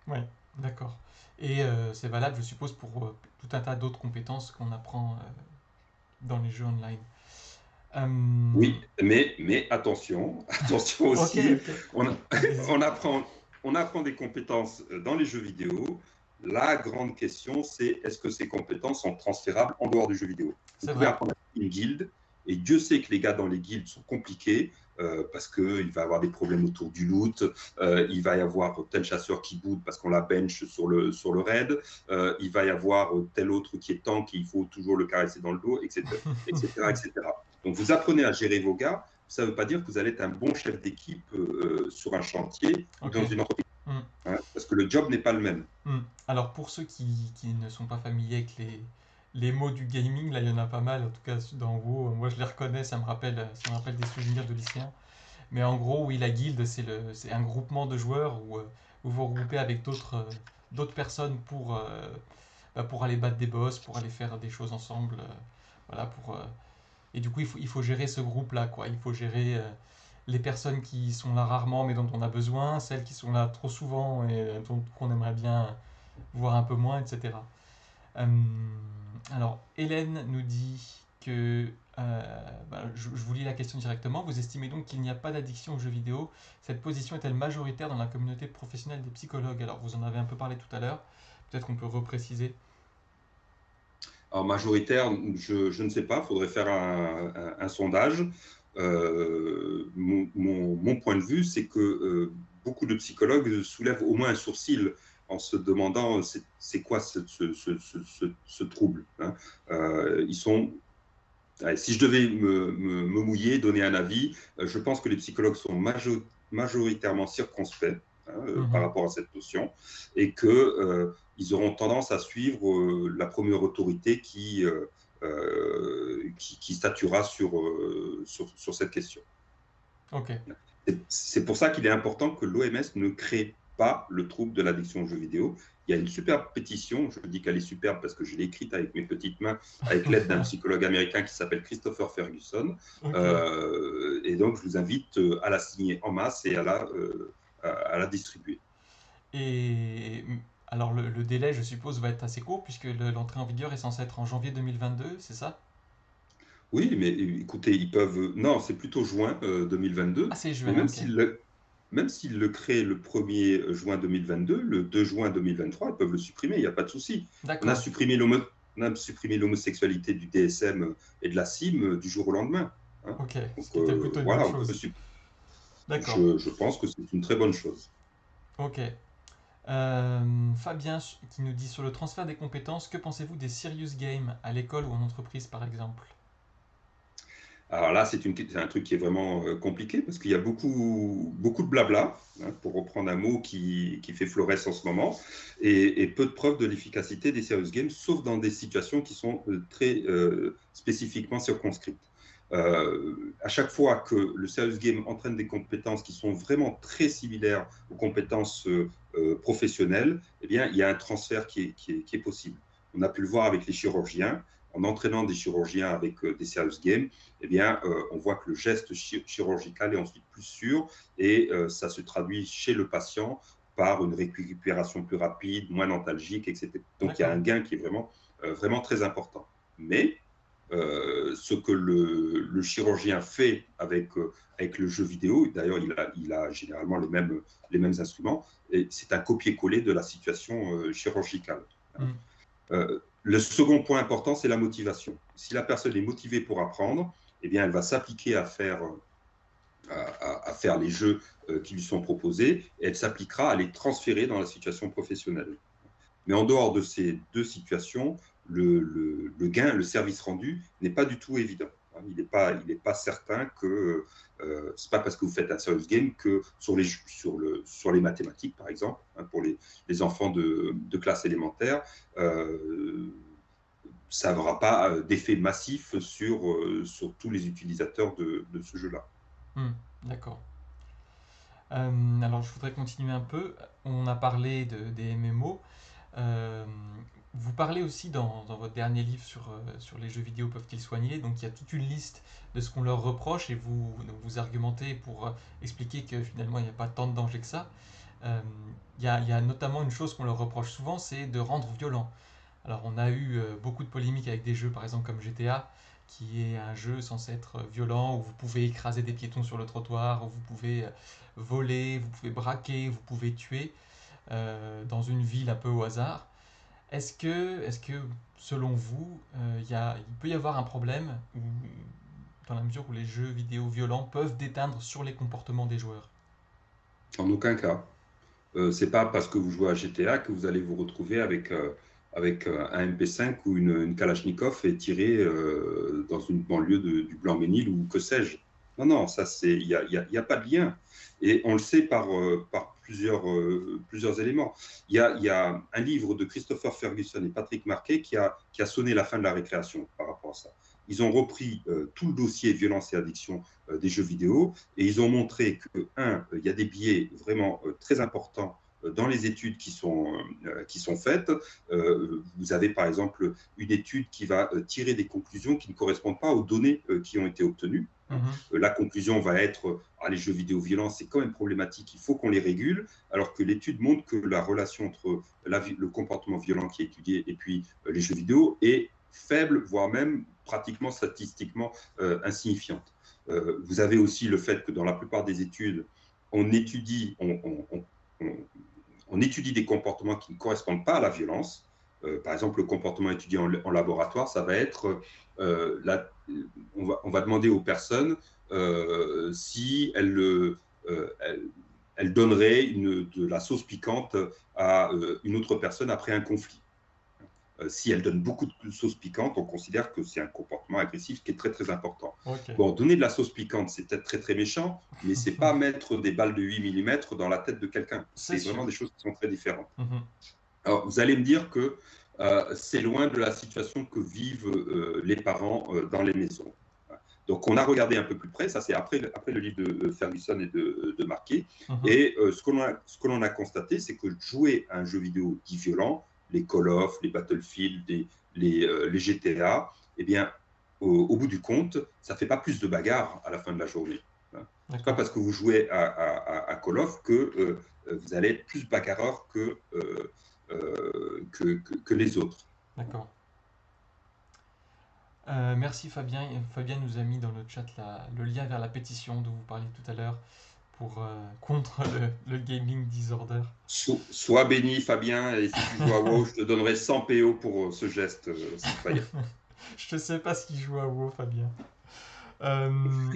ouais, d'accord. Et c'est valable, je suppose, pour tout un tas d'autres compétences qu'on apprend dans les jeux online. Euh, Oui, mais attention, attention Ok, aussi, ok. on, Allez-y. on apprend des compétences dans les jeux vidéo. La grande question, c'est est-ce que ces compétences sont transférables en dehors du jeu vidéo? Vous C'est pouvez vrai. apprendre une guilde, et Dieu sait que les gars dans les guildes sont compliqués, parce qu'il va y avoir des problèmes autour du loot, il va y avoir tel chasseur qui boude parce qu'on la bench sur le raid, il va y avoir tel autre qui est tank et il faut toujours le caresser dans le dos, etc. etc., etc. Donc, vous apprenez à gérer vos gars. Ça ne veut pas dire que vous allez être un bon chef d'équipe sur un chantier ou Ok. dans une entreprise, Hmm, hein, parce que le job n'est pas le même. hmm. Alors, pour ceux qui ne sont pas familiers avec les mots du gaming, là, il y en a pas mal, en tout cas dans WoW. Moi, je les reconnais, ça me rappelle des souvenirs de lycéen. Mais en gros, oui, la guilde, c'est un groupement de joueurs où vous vous regroupez avec d'autres personnes pour aller battre des boss, pour aller faire des choses ensemble. Voilà, et du coup, il faut gérer ce groupe-là, quoi. Il faut gérer les personnes qui sont là rarement, mais dont on a besoin, celles qui sont là trop souvent et qu'on aimerait bien voir un peu moins, etc. Euh, alors, Hélène nous dit que, je vous lis la question directement, vous estimez donc qu'il n'y a pas d'addiction aux jeux vidéo. Cette position est-elle majoritaire dans la communauté professionnelle des psychologues? Alors, vous en avez un peu parlé tout à l'heure, peut-être qu'on peut repréciser. Alors, majoritaire, je ne sais pas, il faudrait faire un sondage. Mon point de vue, c'est que beaucoup de psychologues soulèvent au moins un sourcil en se demandant c'est quoi ce trouble, hein. Ils sont Si je devais me mouiller, donner un avis, je pense que les psychologues sont majoritairement circonspects, hein, par Mhm. rapport à cette notion, et qu'ils auront tendance à suivre la première autorité qui statuera sur cette question. Ok. C'est pour ça qu'il est important que l'OMS ne crée pas le trouble de l'addiction aux jeux vidéo. Il y a une superbe pétition, je dis qu'elle est superbe parce que je l'ai écrite avec mes petites mains, avec l'aide d'un psychologue américain qui s'appelle Christopher Ferguson. Ok. Et donc, je vous invite à la signer en masse et à la distribuer. Et alors le délai, je suppose, va être assez court puisque l'entrée en vigueur est censée être en janvier 2022, c'est ça? Oui, mais écoutez, ils peuvent. Non, c'est plutôt juin Ah, 2022. c'est Mais juin, ok. même s'ils le créent le 1er juin 2022, le 2 juin 2023, ils peuvent le supprimer, il n'y a pas de souci. On a D'accord. supprimé l'homosexualité du DSM et de la CIM du jour au lendemain, hein. Ok. Ce Donc qui était plutôt une bonne voilà, chose. D'accord. je pense que c'est une très bonne chose. Ok. Fabien qui nous dit sur le transfert des compétences, que pensez-vous des serious games à l'école ou en entreprise par exemple? Alors là, c'est un truc qui est vraiment compliqué parce qu'il y a beaucoup de blabla, hein, pour reprendre un mot qui fait florès en ce moment, et peu de preuves de l'efficacité des serious games, sauf dans des situations qui sont très spécifiquement circonscrites. À chaque fois que le serious game entraîne des compétences qui sont vraiment très similaires aux compétences professionnelles, eh bien, il y a un transfert qui est possible. On a pu le voir avec les chirurgiens. En entraînant des chirurgiens avec des serious games, eh bien, on voit que le geste chirurgical est ensuite plus sûr et ça se traduit chez le patient par une récupération plus rapide, moins nostalgique, etc. Donc, il y a un gain qui est vraiment très important. Mais ce que le chirurgien fait avec le jeu vidéo, d'ailleurs, il a généralement les mêmes instruments, et c'est un copier-coller de la situation chirurgicale. Le second point important, c'est la motivation. Si la personne est motivée pour apprendre, eh bien, elle va s'appliquer à faire les jeux qui lui sont proposés et elle s'appliquera à les transférer dans la situation professionnelle. Mais en dehors de ces deux situations, le gain, le service rendu n'est pas du tout évident. Il n'est pas certain que c'est pas parce que vous faites un serious game que sur les mathématiques, par exemple, pour les enfants de classe élémentaire, ça n'aura pas d'effet massif sur tous les utilisateurs de ce jeu-là. D'accord. Alors je voudrais continuer un peu. On a parlé des MMO. Vous parlez aussi dans votre dernier livre sur les jeux vidéo peuvent-ils soigner. Donc il y a toute une liste de ce qu'on leur reproche et vous argumentez pour expliquer que finalement il n'y a pas tant de danger que ça. Il y a notamment une chose qu'on leur reproche souvent, c'est de rendre violent. Alors on a eu beaucoup de polémiques avec des jeux par exemple comme GTA, qui est un jeu censé être violent, où vous pouvez écraser des piétons sur le trottoir, où vous pouvez voler, vous pouvez braquer, vous pouvez tuer dans une ville un peu au hasard. Est-ce que selon vous, il peut y avoir un problème dans la mesure où les jeux vidéo violents peuvent déteindre sur les comportements des joueurs? En aucun cas. C'est pas parce que vous jouez à GTA que vous allez vous retrouver avec un MP5 ou une Kalachnikov et tirer dans une banlieue du Blanc-Ménil ou que sais-je. Non, non, ça c'est, il y a pas de lien. Et on le sait par plusieurs éléments. Il y a un livre de Christopher Ferguson et Patrick Marquet qui a sonné la fin de la récréation par rapport à ça. Ils ont repris tout le dossier violence et addiction des jeux vidéo et ils ont montré que, il y a des biais vraiment très importants dans les études qui sont faites. Vous avez par exemple une étude qui va tirer des conclusions qui ne correspondent pas aux données qui ont été obtenues. La conclusion va être les jeux vidéo violents, c'est quand même problématique, il faut qu'on les régule, alors que l'étude montre que la relation entre le comportement violent qui est étudié et puis les jeux vidéo est faible, voire même pratiquement statistiquement insignifiante. Vous avez aussi le fait que dans la plupart des études, on étudie des comportements qui ne correspondent pas à la violence. Par exemple, le comportement étudié en laboratoire, ça va être on va demander aux personnes si elles donneraient de la sauce piquante à une autre personne après un conflit. Si elle donne beaucoup de sauce piquante, on considère que c'est un comportement agressif qui est très très important. Okay. Bon, donner de la sauce piquante, c'est peut-être très très méchant, mais c'est pas mettre des balles de 8 mm dans la tête de quelqu'un. C'est vraiment des choses qui sont très différentes. Alors, vous allez me dire que c'est loin de la situation que vivent les parents dans les maisons. Donc, on a regardé un peu plus près, ça c'est après le livre de Ferguson et de Marquet, et ce que l'on a constaté, c'est que jouer à un jeu vidéo dit violent, les Call of, les Battlefield, les GTA, eh bien, au bout du compte, ça ne fait pas plus de bagarres à la fin de la journée. Ce n'est pas parce que vous jouez à Call of que vous allez être plus bagarreur que les autres. D'accord. Merci Fabien. Fabien nous a mis dans le chat le lien vers la pétition dont vous parliez tout à l'heure contre le gaming disorder. Sois béni Fabien, et si tu joues à WoW, je te donnerai 100 PO pour ce geste citoyen. Je ne sais pas ce qu'il joue à WoW Fabien.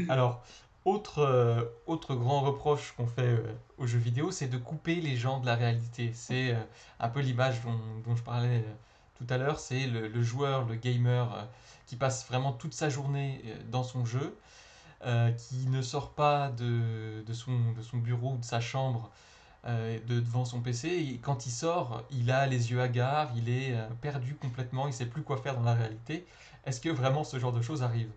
Alors, autre grand reproche qu'on fait aux jeux vidéo, c'est de couper les gens de la réalité. C'est un peu l'image dont je parlais tout à l'heure, c'est le joueur, le gamer qui passe vraiment toute sa journée dans son jeu, qui ne sort pas de son bureau ou de sa chambre devant son PC. Et quand il sort, il a les yeux hagards, il est perdu complètement, il ne sait plus quoi faire dans la réalité. Est-ce que vraiment ce genre de choses arrive?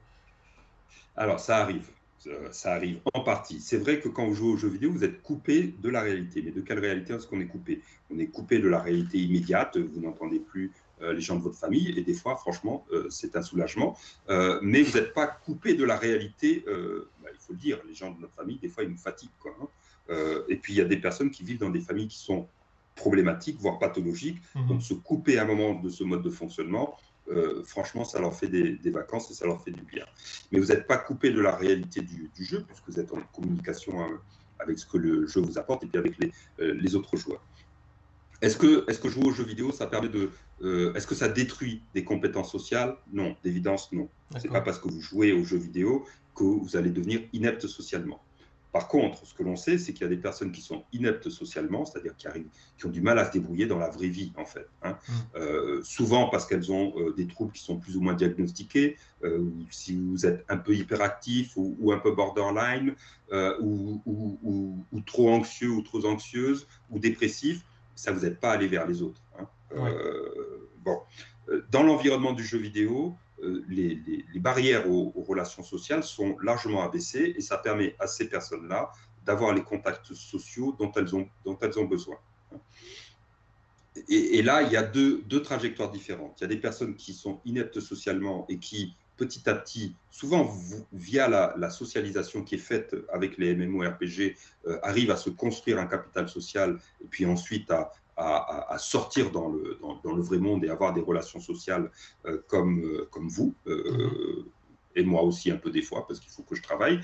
Alors, ça arrive en partie. C'est vrai que quand vous jouez aux jeux vidéo, vous êtes coupé de la réalité. Mais de quelle réalité est-ce qu'on est coupé? On est coupé de la réalité immédiate. Vous n'entendez plus les gens de votre famille. Et des fois, franchement, c'est un soulagement. Mais vous n'êtes pas coupé de la réalité. Il faut le dire, les gens de notre famille, des fois, ils nous fatiguent, quoi, hein. Et puis, il y a des personnes qui vivent dans des familles qui sont problématiques, voire pathologiques. Donc, Mhm. se couper à un moment de ce mode de fonctionnement, franchement, ça leur fait des vacances et ça leur fait du bien. Mais vous n'êtes pas coupé de la réalité du jeu, puisque vous êtes en communication avec ce que le jeu vous apporte et puis avec les autres joueurs. Est-ce que jouer aux jeux vidéo, ça permet de. Est-ce que ça détruit des compétences sociales? Non, d'évidence, non. C'est pas D'accord. parce que vous jouez aux jeux vidéo que vous allez devenir inepte socialement. Par contre, ce que l'on sait, c'est qu'il y a des personnes qui sont ineptes socialement, c'est-à-dire qui ont du mal à se débrouiller dans la vraie vie, en fait, hein. Mhm. Souvent parce qu'elles ont des troubles qui sont plus ou moins diagnostiqués, ou si vous êtes un peu hyperactif ou un peu borderline, ou trop anxieux ou trop anxieuse ou dépressif, ça ne vous aide pas à aller vers les autres, hein. Ouais. Bon. Dans l'environnement du jeu vidéo, les barrières aux relations sociales sont largement abaissées et ça permet à ces personnes-là d'avoir les contacts sociaux dont elles ont besoin. Et là, il y a deux trajectoires différentes. Il y a des personnes qui sont ineptes socialement et qui, petit à petit, souvent via la socialisation qui est faite avec les MMORPG, arrivent à se construire un capital social et puis ensuite à sortir dans le vrai monde et avoir des relations sociales comme vous. Mhm. Et moi aussi un peu des fois, parce qu'il faut que je travaille.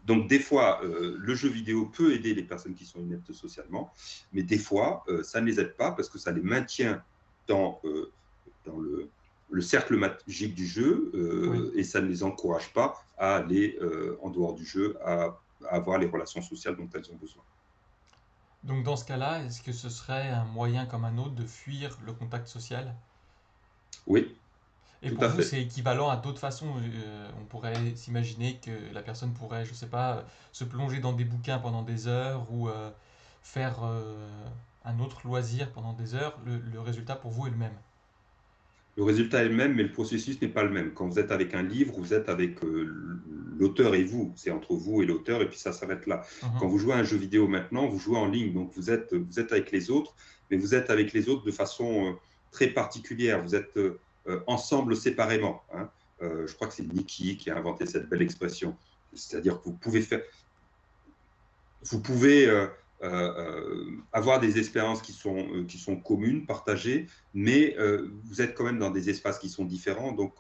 Donc des fois, le jeu vidéo peut aider les personnes qui sont ineptes socialement, mais des fois, ça ne les aide pas parce que ça les maintient dans, dans le cercle magique du jeu, Oui. et ça ne les encourage pas à aller en dehors du jeu, à avoir les relations sociales dont elles ont besoin. Donc dans ce cas-là, est-ce que ce serait un moyen comme un autre de fuir le contact social? Oui, Et tout pour à vous, fait. c'est équivalent à d'autres façons. On pourrait s'imaginer que la personne pourrait, je sais pas, se plonger dans des bouquins pendant des heures ou faire un autre loisir pendant des heures. Le résultat pour vous est le même. Le résultat est le même, mais le processus n'est pas le même. Quand vous êtes avec un livre, vous êtes avec l'auteur et vous. C'est entre vous et l'auteur, et puis ça s'arrête là. Mhm. Quand vous jouez à un jeu vidéo maintenant, vous jouez en ligne, donc vous êtes avec les autres, mais vous êtes avec les autres de façon très particulière. Vous êtes ensemble séparément, hein. Je crois que c'est Nikki qui a inventé cette belle expression. C'est-à-dire que vous pouvez avoir des expériences qui sont communes, partagées, mais vous êtes quand même dans des espaces qui sont différents, donc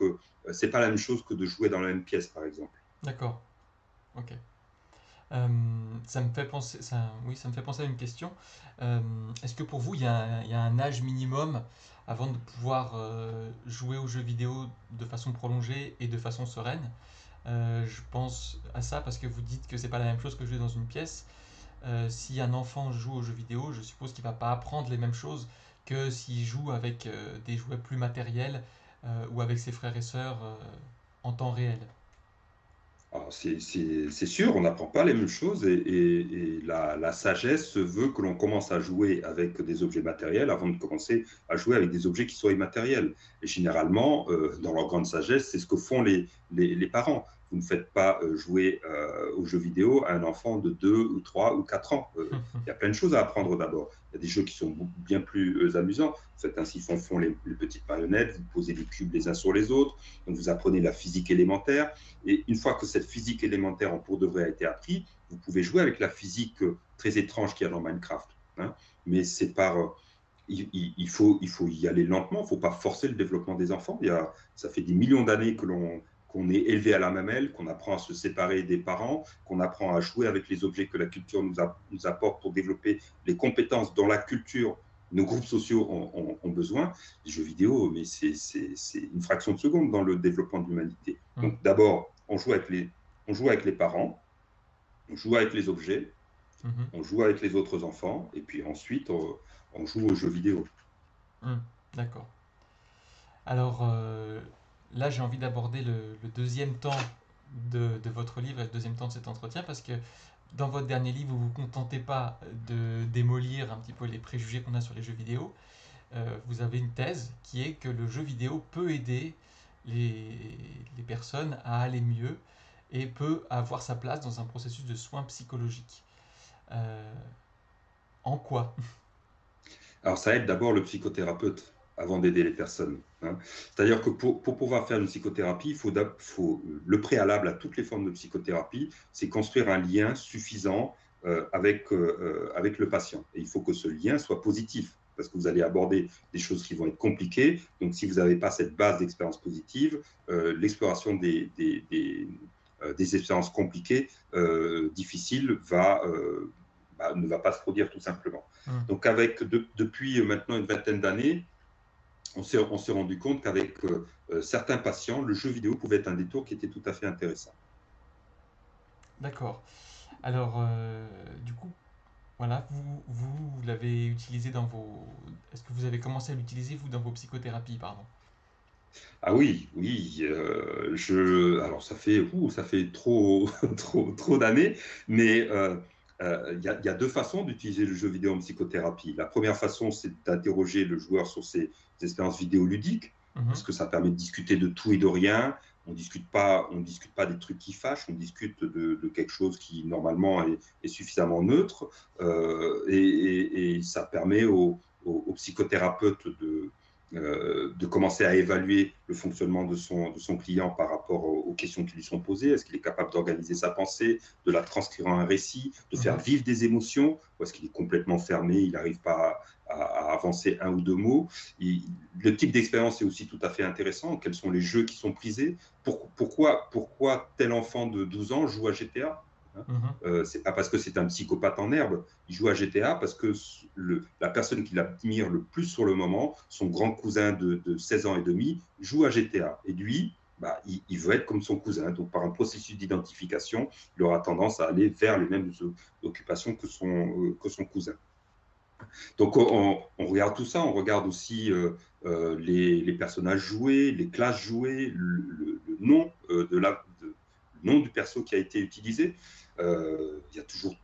c'est pas la même chose que de jouer dans la même pièce, par exemple. D'accord. Ok. Ça me fait penser, oui, ça me fait penser à une question. Euh, Est-ce que pour vous, il y a un âge minimum avant de pouvoir jouer aux jeux vidéo de façon prolongée et de façon sereine? Je pense à ça parce que vous dites que c'est pas la même chose que jouer dans une pièce. Si un enfant joue aux jeux vidéo, je suppose qu'il va pas apprendre les mêmes choses que s'il joue avec des jouets plus matériels ou avec ses frères et sœurs en temps réel. Alors, c'est sûr, on n'apprend pas les mêmes choses et la sagesse veut que l'on commence à jouer avec des objets matériels avant de commencer à jouer avec des objets qui sont immatériels. Et généralement, dans leur grande sagesse, c'est ce que font les parents. Vous ne faites pas jouer aux jeux vidéo à un enfant de 2 ou 3 ou 4 ans. Il y a plein de choses à apprendre d'abord. Il y a des jeux qui sont bien plus amusants. Vous faites ainsi font les petites marionnettes, vous posez des cubes les uns sur les autres, donc vous apprenez la physique élémentaire. Et une fois que cette physique élémentaire en pour de vrai a été apprise, vous pouvez jouer avec la physique très étrange qu'il y a dans Minecraft, hein. Mais c'est par il faut y aller lentement, il ne faut pas forcer le développement des enfants. Ça fait des millions d'années qu'on est élevé à la mamelle, qu'on apprend à se séparer des parents, qu'on apprend à jouer avec les objets que la culture nous apporte pour développer les compétences dont la culture, nos groupes sociaux ont besoin. Les jeux vidéo, mais c'est une fraction de seconde dans le développement de l'humanité. Hmm. Donc d'abord, on joue avec les parents, on joue avec les objets, Mhm. on joue avec les autres enfants, et puis ensuite, on joue aux jeux vidéo. Hmm. D'accord. Alors là, j'ai envie d'aborder le deuxième temps de votre livre et le deuxième temps de cet entretien parce que dans votre dernier livre, vous ne vous contentez pas de démolir un petit peu les préjugés qu'on a sur les jeux vidéo. Vous avez une thèse qui est que le jeu vidéo peut aider les, les personnes à aller mieux et peut avoir sa place dans un processus de soins psychologiques. Euh, en quoi? Alors, ça aide d'abord le psychothérapeute avant d'aider les personnes, hein. C'est-à-dire que pour pouvoir faire une psychothérapie, le préalable à toutes les formes de psychothérapie, c'est construire un lien suffisant avec le patient. Et il faut que ce lien soit positif, parce que vous allez aborder des choses qui vont être compliquées. Donc, si vous n'avez pas cette base d'expérience positive, l'exploration des expériences compliquées, difficiles, ne va pas se produire tout simplement. Hmm. Donc, depuis maintenant une vingtaine d'années, on s'est rendu compte qu'avec certains patients, le jeu vidéo pouvait être un détour qui était tout à fait intéressant. D'accord. Alors, du coup, voilà, vous l'avez utilisé dans vos... Est-ce que vous avez commencé à l'utiliser, vous, dans vos psychothérapies, pardon? Ah oui, oui. Alors ça fait trop, trop d'années, mais il y a deux façons d'utiliser le jeu vidéo en psychothérapie. La première façon, c'est d'interroger le joueur sur ses expériences vidéoludiques, parce Mhm. que ça permet de discuter de tout et de rien. On discute pas des trucs qui fâchent, on discute de quelque chose qui normalement est suffisamment neutre, et ça permet aux psychothérapeutes de commencer à évaluer le fonctionnement de son client par rapport aux questions qui lui sont posées. Est-ce qu'il est capable d'organiser sa pensée, de la transcrire en un récit, de faire Mhm. vivre des émotions, ou est-ce qu'il est complètement fermé, il n'arrive pas à avancer un ou deux mots. Le type d'expérience est aussi tout à fait intéressant. Quels sont les jeux qui sont prisés? Pourquoi tel enfant de 12 ans joue à GTA? Mhm. C'est pas parce que c'est un psychopathe en herbe. Il joue à GTA parce que la personne qui l'admire le plus sur le moment, son grand cousin de 16 ans et demi, joue à GTA. Et lui, il veut être comme son cousin. Donc, par un processus d'identification, il aura tendance à aller vers les mêmes occupations que son cousin. Donc, on regarde tout ça. On regarde aussi les personnages joués, les classes jouées, le nom, le nom du perso qui a été utilisé. Il y a toujours,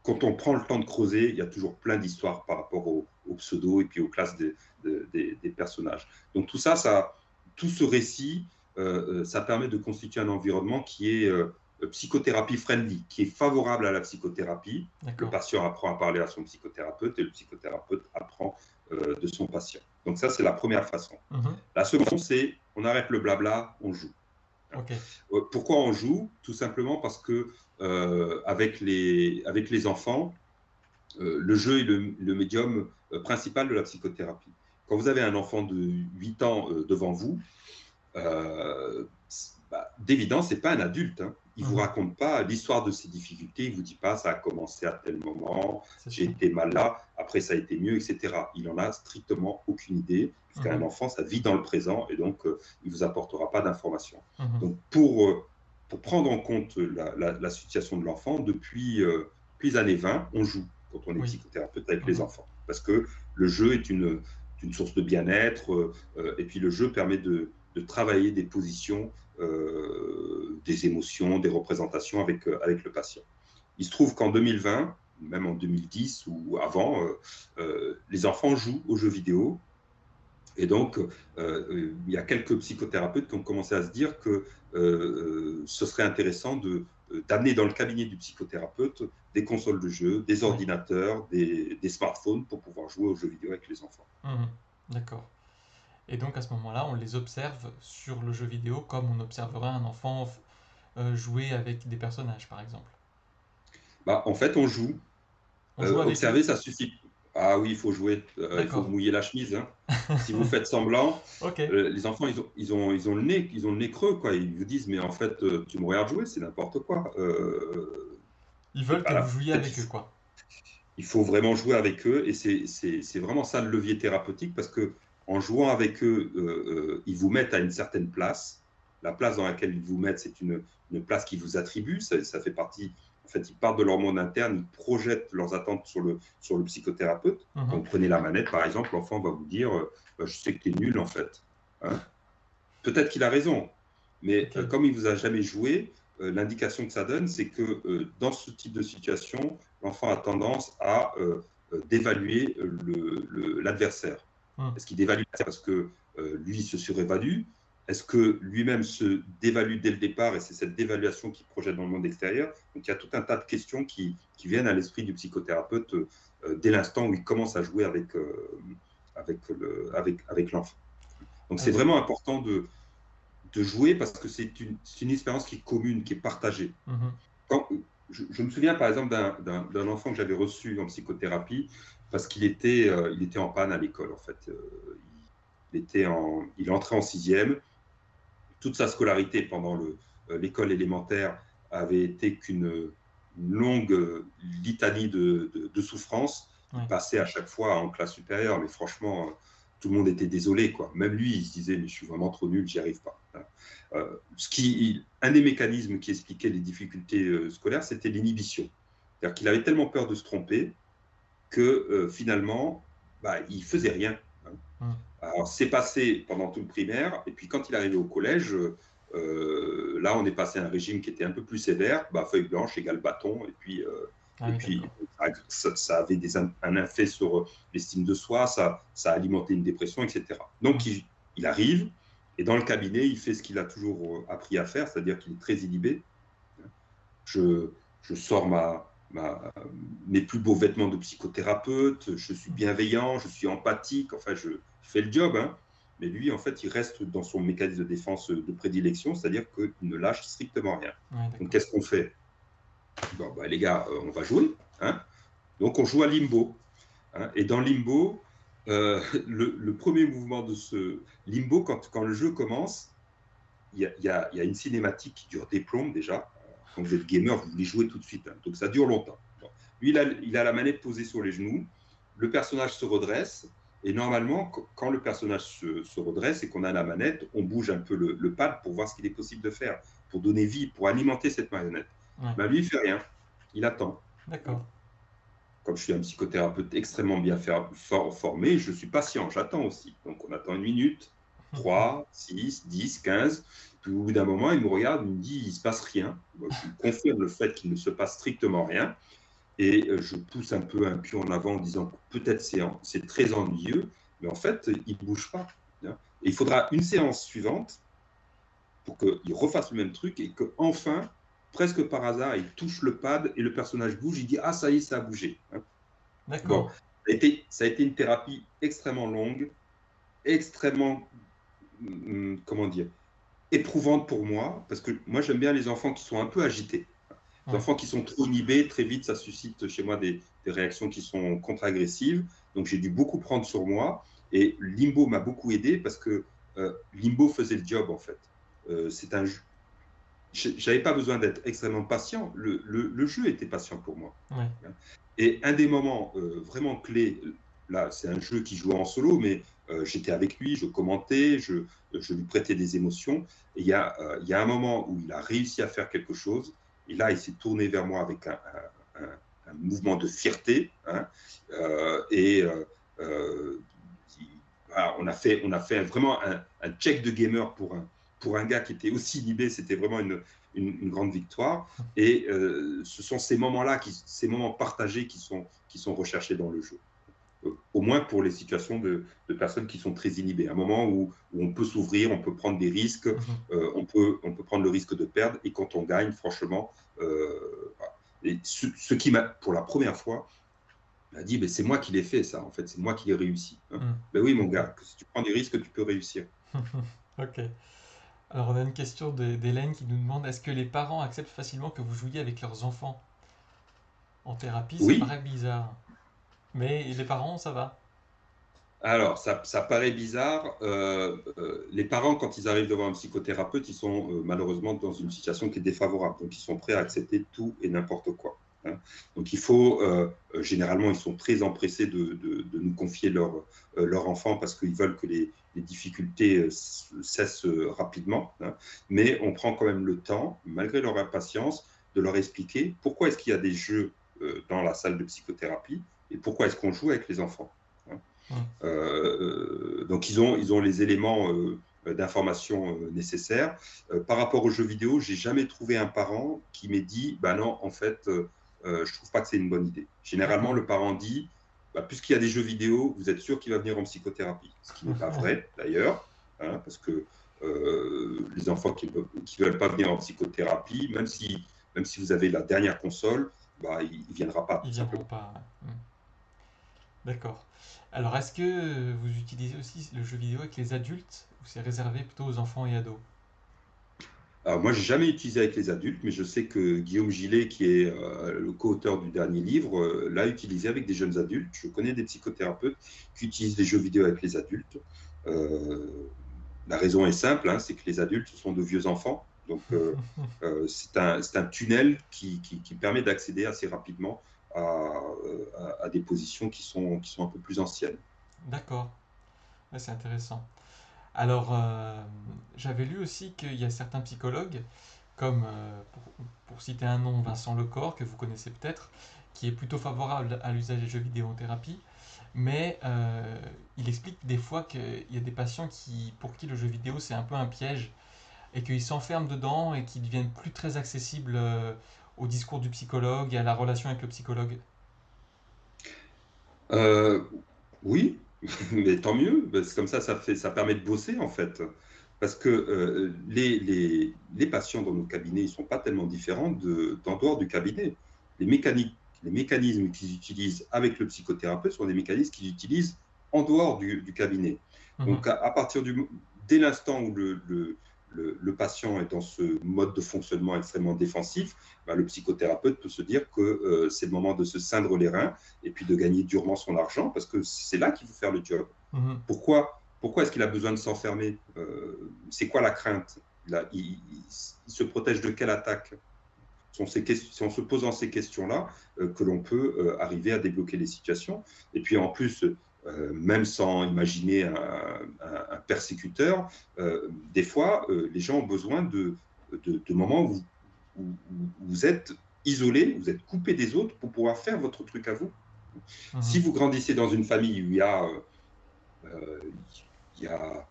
quand on prend le temps de creuser, il y a toujours plein d'histoires par rapport au pseudo et puis aux classes des personnages. Donc tout ce récit, ça permet de constituer un environnement qui est psychothérapie friendly, qui est favorable à la psychothérapie. Le D'accord. patient apprend à parler à son psychothérapeute et le psychothérapeute apprend de son patient. Donc ça, c'est la première façon. Mhm. La seconde, c'est on arrête le blabla, on joue. Ok. Pourquoi on joue? Tout simplement parce que avec les enfants, le jeu est le médium principal de la psychothérapie. Quand vous avez un enfant de 8 ans devant vous, d'évidence, ce n'est pas un adulte, hein. Il ne vous Mhm. raconte pas l'histoire de ses difficultés, il ne vous dit pas ça a commencé à tel moment, C'est j'ai ça. été mal là, après ça a été mieux, etc. Il n'en a strictement aucune idée, puisqu'un Mhm. enfant, ça vit dans le présent, et donc il ne vous apportera pas d'informations. Mhm. Donc pour prendre en compte la situation de l'enfant, depuis les années 20, on joue quand on est Oui. psychothérapeute avec les Mhm. enfants, parce que le jeu est une source de bien-être, et puis le jeu permet de travailler des positions, des émotions, des représentations avec le patient. Il se trouve qu'en 2020, même en 2010 ou avant, les enfants jouent aux jeux vidéo. Et donc, il y a quelques psychothérapeutes qui ont commencé à se dire que ce serait intéressant d'amener dans le cabinet du psychothérapeute des consoles de jeux, des Oui. ordinateurs, des smartphones pour pouvoir jouer aux jeux vidéo avec les enfants. Mhm. D'accord. Et donc à ce moment-là, on les observe sur le jeu vidéo comme on observerait un enfant jouer avec des personnages, par exemple. En fait, on joue. On joue avec eux? Observer, ça suffit. Ah oui, il faut jouer. Il faut D'accord. mouiller la chemise, hein. Si vous faites semblant, Ok. les enfants, ils ont le nez creux, quoi. Ils vous disent, mais en fait, tu me regardes jouer, c'est n'importe quoi. Ils C'est veulent pas que vous là. jouiez En fait, avec eux, quoi. il faut vraiment jouer avec eux, et c'est vraiment ça le levier thérapeutique, parce que en jouant avec eux, ils vous mettent à une certaine place. La place dans laquelle ils vous mettent, c'est une place qu'ils vous attribuent. Ça fait partie. En fait, ils partent de leur monde interne, ils projettent leurs attentes sur le psychothérapeute. Quand Mhm. vous prenez la manette, par exemple, l'enfant va vous dire je sais que tu es nul, en fait. Hein. Peut-être qu'il a raison, mais Ok. comme il vous a jamais joué, l'indication que ça donne, c'est que dans ce type de situation, l'enfant a tendance à d'évaluer l'adversaire. Mhm. Est-ce qu'il dévalue parce que lui se surévalue? Est-ce que lui-même se dévalue dès le départ et c'est cette dévaluation qui projette dans le monde extérieur? Donc il y a tout un tas de questions qui viennent à l'esprit du psychothérapeute dès l'instant où il commence à jouer avec l'enfant. Donc c'est Alors, vraiment important de jouer parce que c'est une expérience qui est commune, qui est partagée. mhm, Quand, je me souviens par exemple d'un enfant que j'avais reçu en psychothérapie parce il était en panne à l'école en fait. Il entrait en sixième. Toute sa scolarité pendant l'école élémentaire avait été qu'une longue litanie de souffrances. Il ouais, passait à chaque fois en classe supérieure, mais franchement, tout le monde était désolé, quoi. Même lui, il se disait, mais je suis vraiment trop nul, j'y arrive pas. Un des mécanismes qui expliquait les difficultés scolaires, c'était l'inhibition. C'est-à-dire qu'il avait tellement peur de se tromper que finalement, bah, il faisait rien. mm, Alors, c'est passé pendant tout le primaire, et puis quand il est arrivé au collège, là, on est passé à un régime qui était un peu plus sévère, bah, feuille blanche égale bâton, ah et oui, puis d'accord. ça avait un effet sur l'estime de soi, ça a alimenté une dépression, etc. Donc, Mm, il arrive, et dans le cabinet, il fait ce qu'il a toujours appris à faire, c'est-à-dire qu'il est très inhibé. Je sors mes plus beaux vêtements de psychothérapeute, je suis bienveillant, je suis empathique, enfin, je fais le job, hein. Mais lui, en fait, il reste dans son mécanisme de défense de prédilection, c'est-à-dire qu'il ne lâche strictement rien. ouais, Donc, d'accord. qu'est-ce qu'on fait? Bon, bah, les gars, on va jouer, hein. Donc, on joue à Limbo, hein. Et dans Limbo, le premier mouvement de ce Limbo, quand le jeu commence, il y a une cinématique qui dure des plombes déjà. Quand vous êtes gamer, vous voulez jouer tout de suite, hein. Donc ça dure longtemps. Bon. Lui, il a la manette posée sur les genoux. Le personnage se redresse. Et normalement, quand le personnage se redresse et qu'on a la manette, on bouge un peu le pad pour voir ce qu'il est possible de faire, pour donner vie, pour alimenter cette marionnette. Ouais, Ben, lui, il ne fait rien. Il attend. d'accord. Comme je suis un psychothérapeute extrêmement bien formé, je suis patient, j'attends aussi. Donc on attend 1 minute, 3, 6, 10, 15. Puis au bout d'un moment, il me regarde, il me dit, il ne se passe rien. Moi, je lui confirme le fait qu'il ne se passe strictement rien. Et je pousse un peu un pied en avant en disant, peut-être c'est très ennuyeux, mais en fait, il ne bouge pas, hein. Et il faudra une séance suivante pour qu'il refasse le même truc et qu'enfin, presque par hasard, il touche le pad et le personnage bouge, il dit, ah ça y est, ça a bougé, hein. Bon, D'accord. ça a été une thérapie extrêmement longue, extrêmement, comment dire, éprouvante pour moi, parce que moi j'aime bien les enfants qui sont un peu agités. Les Ouais, enfants qui sont trop inhibés, très vite, ça suscite chez moi des réactions qui sont contre-agressives. Donc j'ai dû beaucoup prendre sur moi. Et Limbo m'a beaucoup aidé parce que Limbo faisait le job en fait. C'est un jeu. J'avais pas besoin d'être extrêmement patient. Le jeu était patient pour moi. ouais, Et un des moments vraiment clés, là, c'est un jeu qui jouait en solo, mais j'étais avec lui, je commentais, je lui prêtais des émotions. Et il y a un moment où il a réussi à faire quelque chose. Et là, il s'est tourné vers moi avec un mouvement de fierté, hein. Et voilà, on a fait vraiment un check de gamer pour un gars qui était aussi inhibé. C'était vraiment une grande victoire. Et ce sont ces moments-là, ces moments partagés qui sont recherchés dans le jeu. Au moins pour les situations de personnes qui sont très inhibées. Un moment où on peut s'ouvrir, on peut prendre des risques, mhm, on peut prendre le risque de perdre. Et quand on gagne, franchement, voilà. Et ce qui m'a, pour la première fois, m'a dit, ben, c'est moi qui l'ai fait, ça, en fait, c'est moi qui l'ai réussi, hein. mm, Ben oui, mon d'accord. gars, si tu prends des risques, tu peux réussir. Ok. Alors, on a une question d'Hélène qui nous demande est-ce que les parents acceptent facilement que vous jouiez avec leurs enfants en thérapie? Ça Oui, paraît bizarre. Mais les parents, ça va. alors, ça paraît bizarre. Les parents, quand ils arrivent devant un psychothérapeute, ils sont malheureusement dans une situation qui est défavorable. Donc, ils sont prêts à accepter tout et n'importe quoi, hein. Donc, généralement, ils sont très empressés de nous confier leur enfant parce qu'ils veulent que les difficultés cessent rapidement, hein. Mais on prend quand même le temps, malgré leur impatience, de leur expliquer pourquoi est-ce qu'il y a des jeux dans la salle de psychothérapie et pourquoi est-ce qu'on joue avec les enfants, hein. Mm, Donc ils ont les éléments d'information nécessaires. Par rapport aux jeux vidéo, j'ai jamais trouvé un parent qui m'ait dit, bah non, en fait, je trouve pas que c'est une bonne idée. Généralement, d'accord. le parent dit, bah, puisqu'il y a des jeux vidéo, vous êtes sûr qu'il va venir en psychothérapie. Ce qui n'est pas vrai d'ailleurs, hein, parce que les enfants qui ne veulent pas venir en psychothérapie, même si vous avez la dernière console, bah, il ne viendra pas, Ils tout viendront simplement. pas. Ouais. D'accord. Alors, est-ce que vous utilisez aussi le jeu vidéo avec les adultes ou c'est réservé plutôt aux enfants et ados? Alors, moi, j'ai jamais utilisé avec les adultes, mais je sais que Guillaume Gillet, qui est le co-auteur du dernier livre, l'a utilisé avec des jeunes adultes. Je connais des psychothérapeutes qui utilisent les jeux vidéo avec les adultes. Euh, la raison est simple, hein, c'est que les adultes, ce sont de vieux enfants. Donc, c'est un tunnel qui permet d'accéder assez rapidement à des positions qui sont un peu plus anciennes. D'accord. Ouais, c'est intéressant. Alors, j'avais lu aussi qu'il y a certains psychologues, comme pour citer un nom, Vincent Lecor, que vous connaissez peut-être, qui est plutôt favorable à l'usage des jeux vidéo en thérapie, mais il explique des fois qu'il y a des patients pour qui le jeu vidéo c'est un peu un piège et qu'ils s'enferment dedans et qu'ils deviennent plus très accessibles au discours du psychologue et à la relation avec le psychologue. Euh, oui, mais tant mieux, parce que comme ça permet de bosser en fait. Parce que les patients dans nos cabinets, ils ne sont pas tellement différents d'en dehors du cabinet. Les mécanismes qu'ils utilisent avec le psychothérapeute sont des mécanismes qu'ils utilisent en dehors du cabinet. Mhm, Donc, dès l'instant où le patient est dans ce mode de fonctionnement extrêmement défensif, ben, le psychothérapeute peut se dire que c'est le moment de se ceindre les reins et puis de gagner durement son argent, parce que c'est là qu'il faut faire le job. mhm, Pourquoi est-ce qu'il a besoin de s'enfermer? C'est quoi la crainte? Il se protège de quelle attaque? C'est en se posant ces questions-là que l'on peut arriver à débloquer les situations. Et puis en plus, même sans imaginer un persécuteur, des fois, les gens ont besoin de moments où vous êtes isolé, vous êtes coupé des autres pour pouvoir faire votre truc à vous. Si mhm. vous grandissez dans une famille où euh, il y a,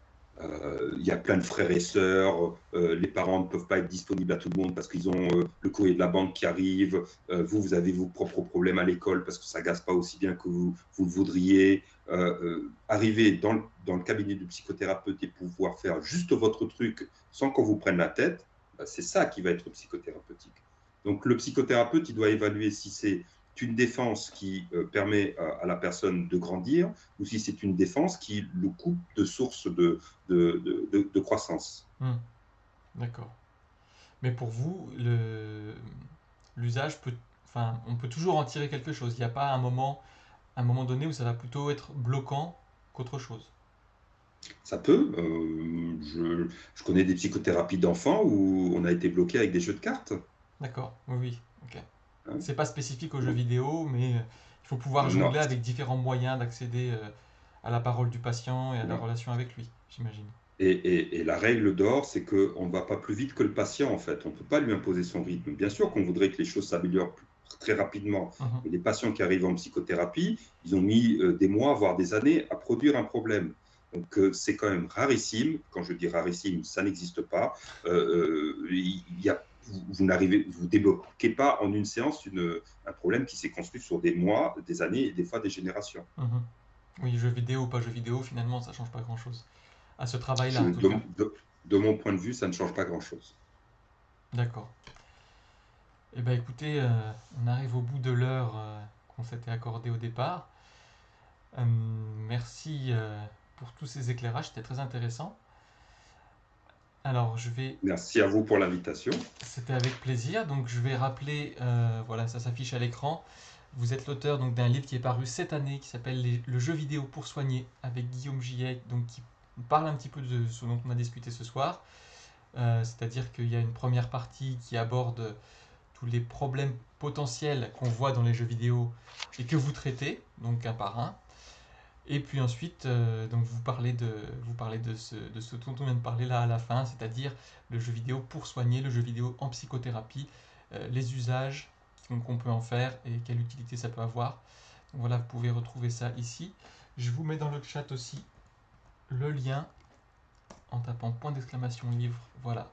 il y a plein de frères et sœurs, les parents ne peuvent pas être disponibles à tout le monde parce qu'ils ont le courrier de la banque qui arrive, vous avez vos propres problèmes à l'école parce que ça ne gaze pas aussi bien que vous le voudriez. Arriver dans le cabinet du psychothérapeute et pouvoir faire juste votre truc sans qu'on vous prenne la tête, bah, c'est ça qui va être psychothérapeutique. Donc le psychothérapeute, il doit évaluer si c'est une défense qui permet à la personne de grandir ou si c'est une défense qui le coupe de source de croissance. Hmm, d'accord. Mais pour vous, l'usage peut, enfin, on peut toujours en tirer quelque chose. Il n'y a pas un moment donné où ça va plutôt être bloquant qu'autre chose. Ça peut. Je connais des psychothérapies d'enfants où on a été bloqué avec des jeux de cartes. D'accord, oui, oui, ok. Hein. C'est pas spécifique aux jeux Donc, vidéo, mais il faut pouvoir non. jongler avec différents moyens d'accéder à la parole du patient et à la Voilà. relation avec lui, j'imagine. Et la règle d'or, c'est qu'on ne va pas plus vite que le patient, en fait. On ne peut pas lui imposer son rythme. Bien sûr qu'on voudrait que les choses s'améliorent très rapidement. Mhm, Mais les patients qui arrivent en psychothérapie, ils ont mis des mois, voire des années à produire un problème. Donc, c'est quand même rarissime. Quand je dis rarissime, ça n'existe pas. Vous débloquez pas en une séance un problème qui s'est construit sur des mois, des années et des fois des générations. mhm. Oui, jeux vidéo ou pas jeux vidéo, finalement, ça change pas grand-chose. À ce Je, travail-là, en tout de, cas. de mon point de vue, ça ne change pas grand-chose. D'accord. Eh bien, écoutez, on arrive au bout de l'heure qu'on s'était accordée au départ. Merci pour tous ces éclairages, c'était très intéressant. Alors, Merci à vous pour l'invitation. c'était avec plaisir. Donc, je vais rappeler, voilà, ça s'affiche à l'écran. Vous êtes l'auteur donc d'un livre qui est paru cette année, qui s'appelle Le jeu vidéo pour soigner, avec Guillaume Gillet, donc qui parle un petit peu de ce dont on a discuté ce soir. C'est-à-dire qu'il y a une première partie qui aborde tous les problèmes potentiels qu'on voit dans les jeux vidéo et que vous traitez, donc un par un. Et puis ensuite, donc vous parlez de ce dont on vient de parler là à la fin, c'est-à-dire le jeu vidéo pour soigner, le jeu vidéo en psychothérapie, les usages qu'on peut en faire et quelle utilité ça peut avoir. Donc voilà, vous pouvez retrouver ça ici. Je vous mets dans le chat aussi le lien en tapant point d'exclamation livre, voilà.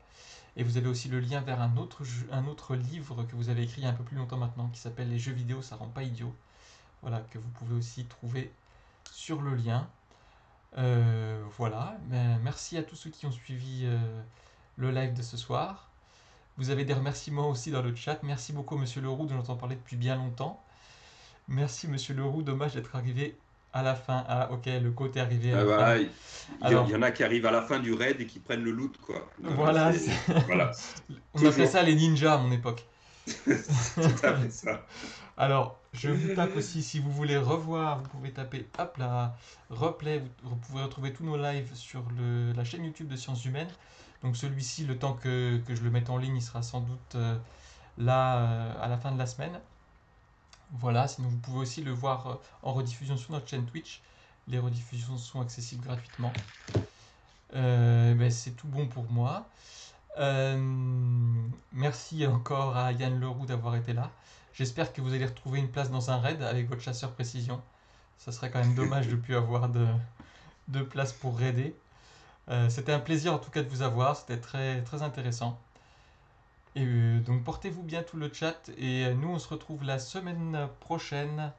Et vous avez aussi le lien vers un autre livre que vous avez écrit il y a un peu plus longtemps maintenant qui s'appelle Les jeux vidéo, ça rend pas idiot. Voilà, que vous pouvez aussi trouver sur le lien. Voilà, ben, merci à tous ceux qui ont suivi le live de ce soir. Vous avez des remerciements aussi dans le chat. Merci beaucoup Monsieur Leroux, dont j'entends parler depuis bien longtemps. Merci Monsieur Leroux, dommage d'être arrivé à la fin. Ah ok, le côté est arrivé à Ah, la fin. voilà, il Alors, y en a qui arrivent à la fin du raid et qui prennent le loot, quoi. voilà, Voilà, on appelait toujours. ça les ninjas à mon époque. C'est tout à fait ça. Alors, je vous tape aussi, si vous voulez revoir, vous pouvez taper, hop là, replay, vous pouvez retrouver tous nos lives sur la chaîne YouTube de Sciences Humaines. Donc celui-ci, le temps que je le mette en ligne, il sera sans doute là à la fin de la semaine. Voilà, sinon vous pouvez aussi le voir en rediffusion sur notre chaîne Twitch. Les rediffusions sont accessibles gratuitement. Ben, c'est tout bon pour moi. Euh, Merci encore à Yann Leroux d'avoir été là. J'espère que vous allez retrouver une place dans un raid avec votre chasseur précision. Ça serait quand même dommage de ne plus avoir de place pour raider. C'était un plaisir en tout cas de vous avoir, c'était très, très intéressant. Et donc portez-vous bien tout le chat et nous on se retrouve la semaine prochaine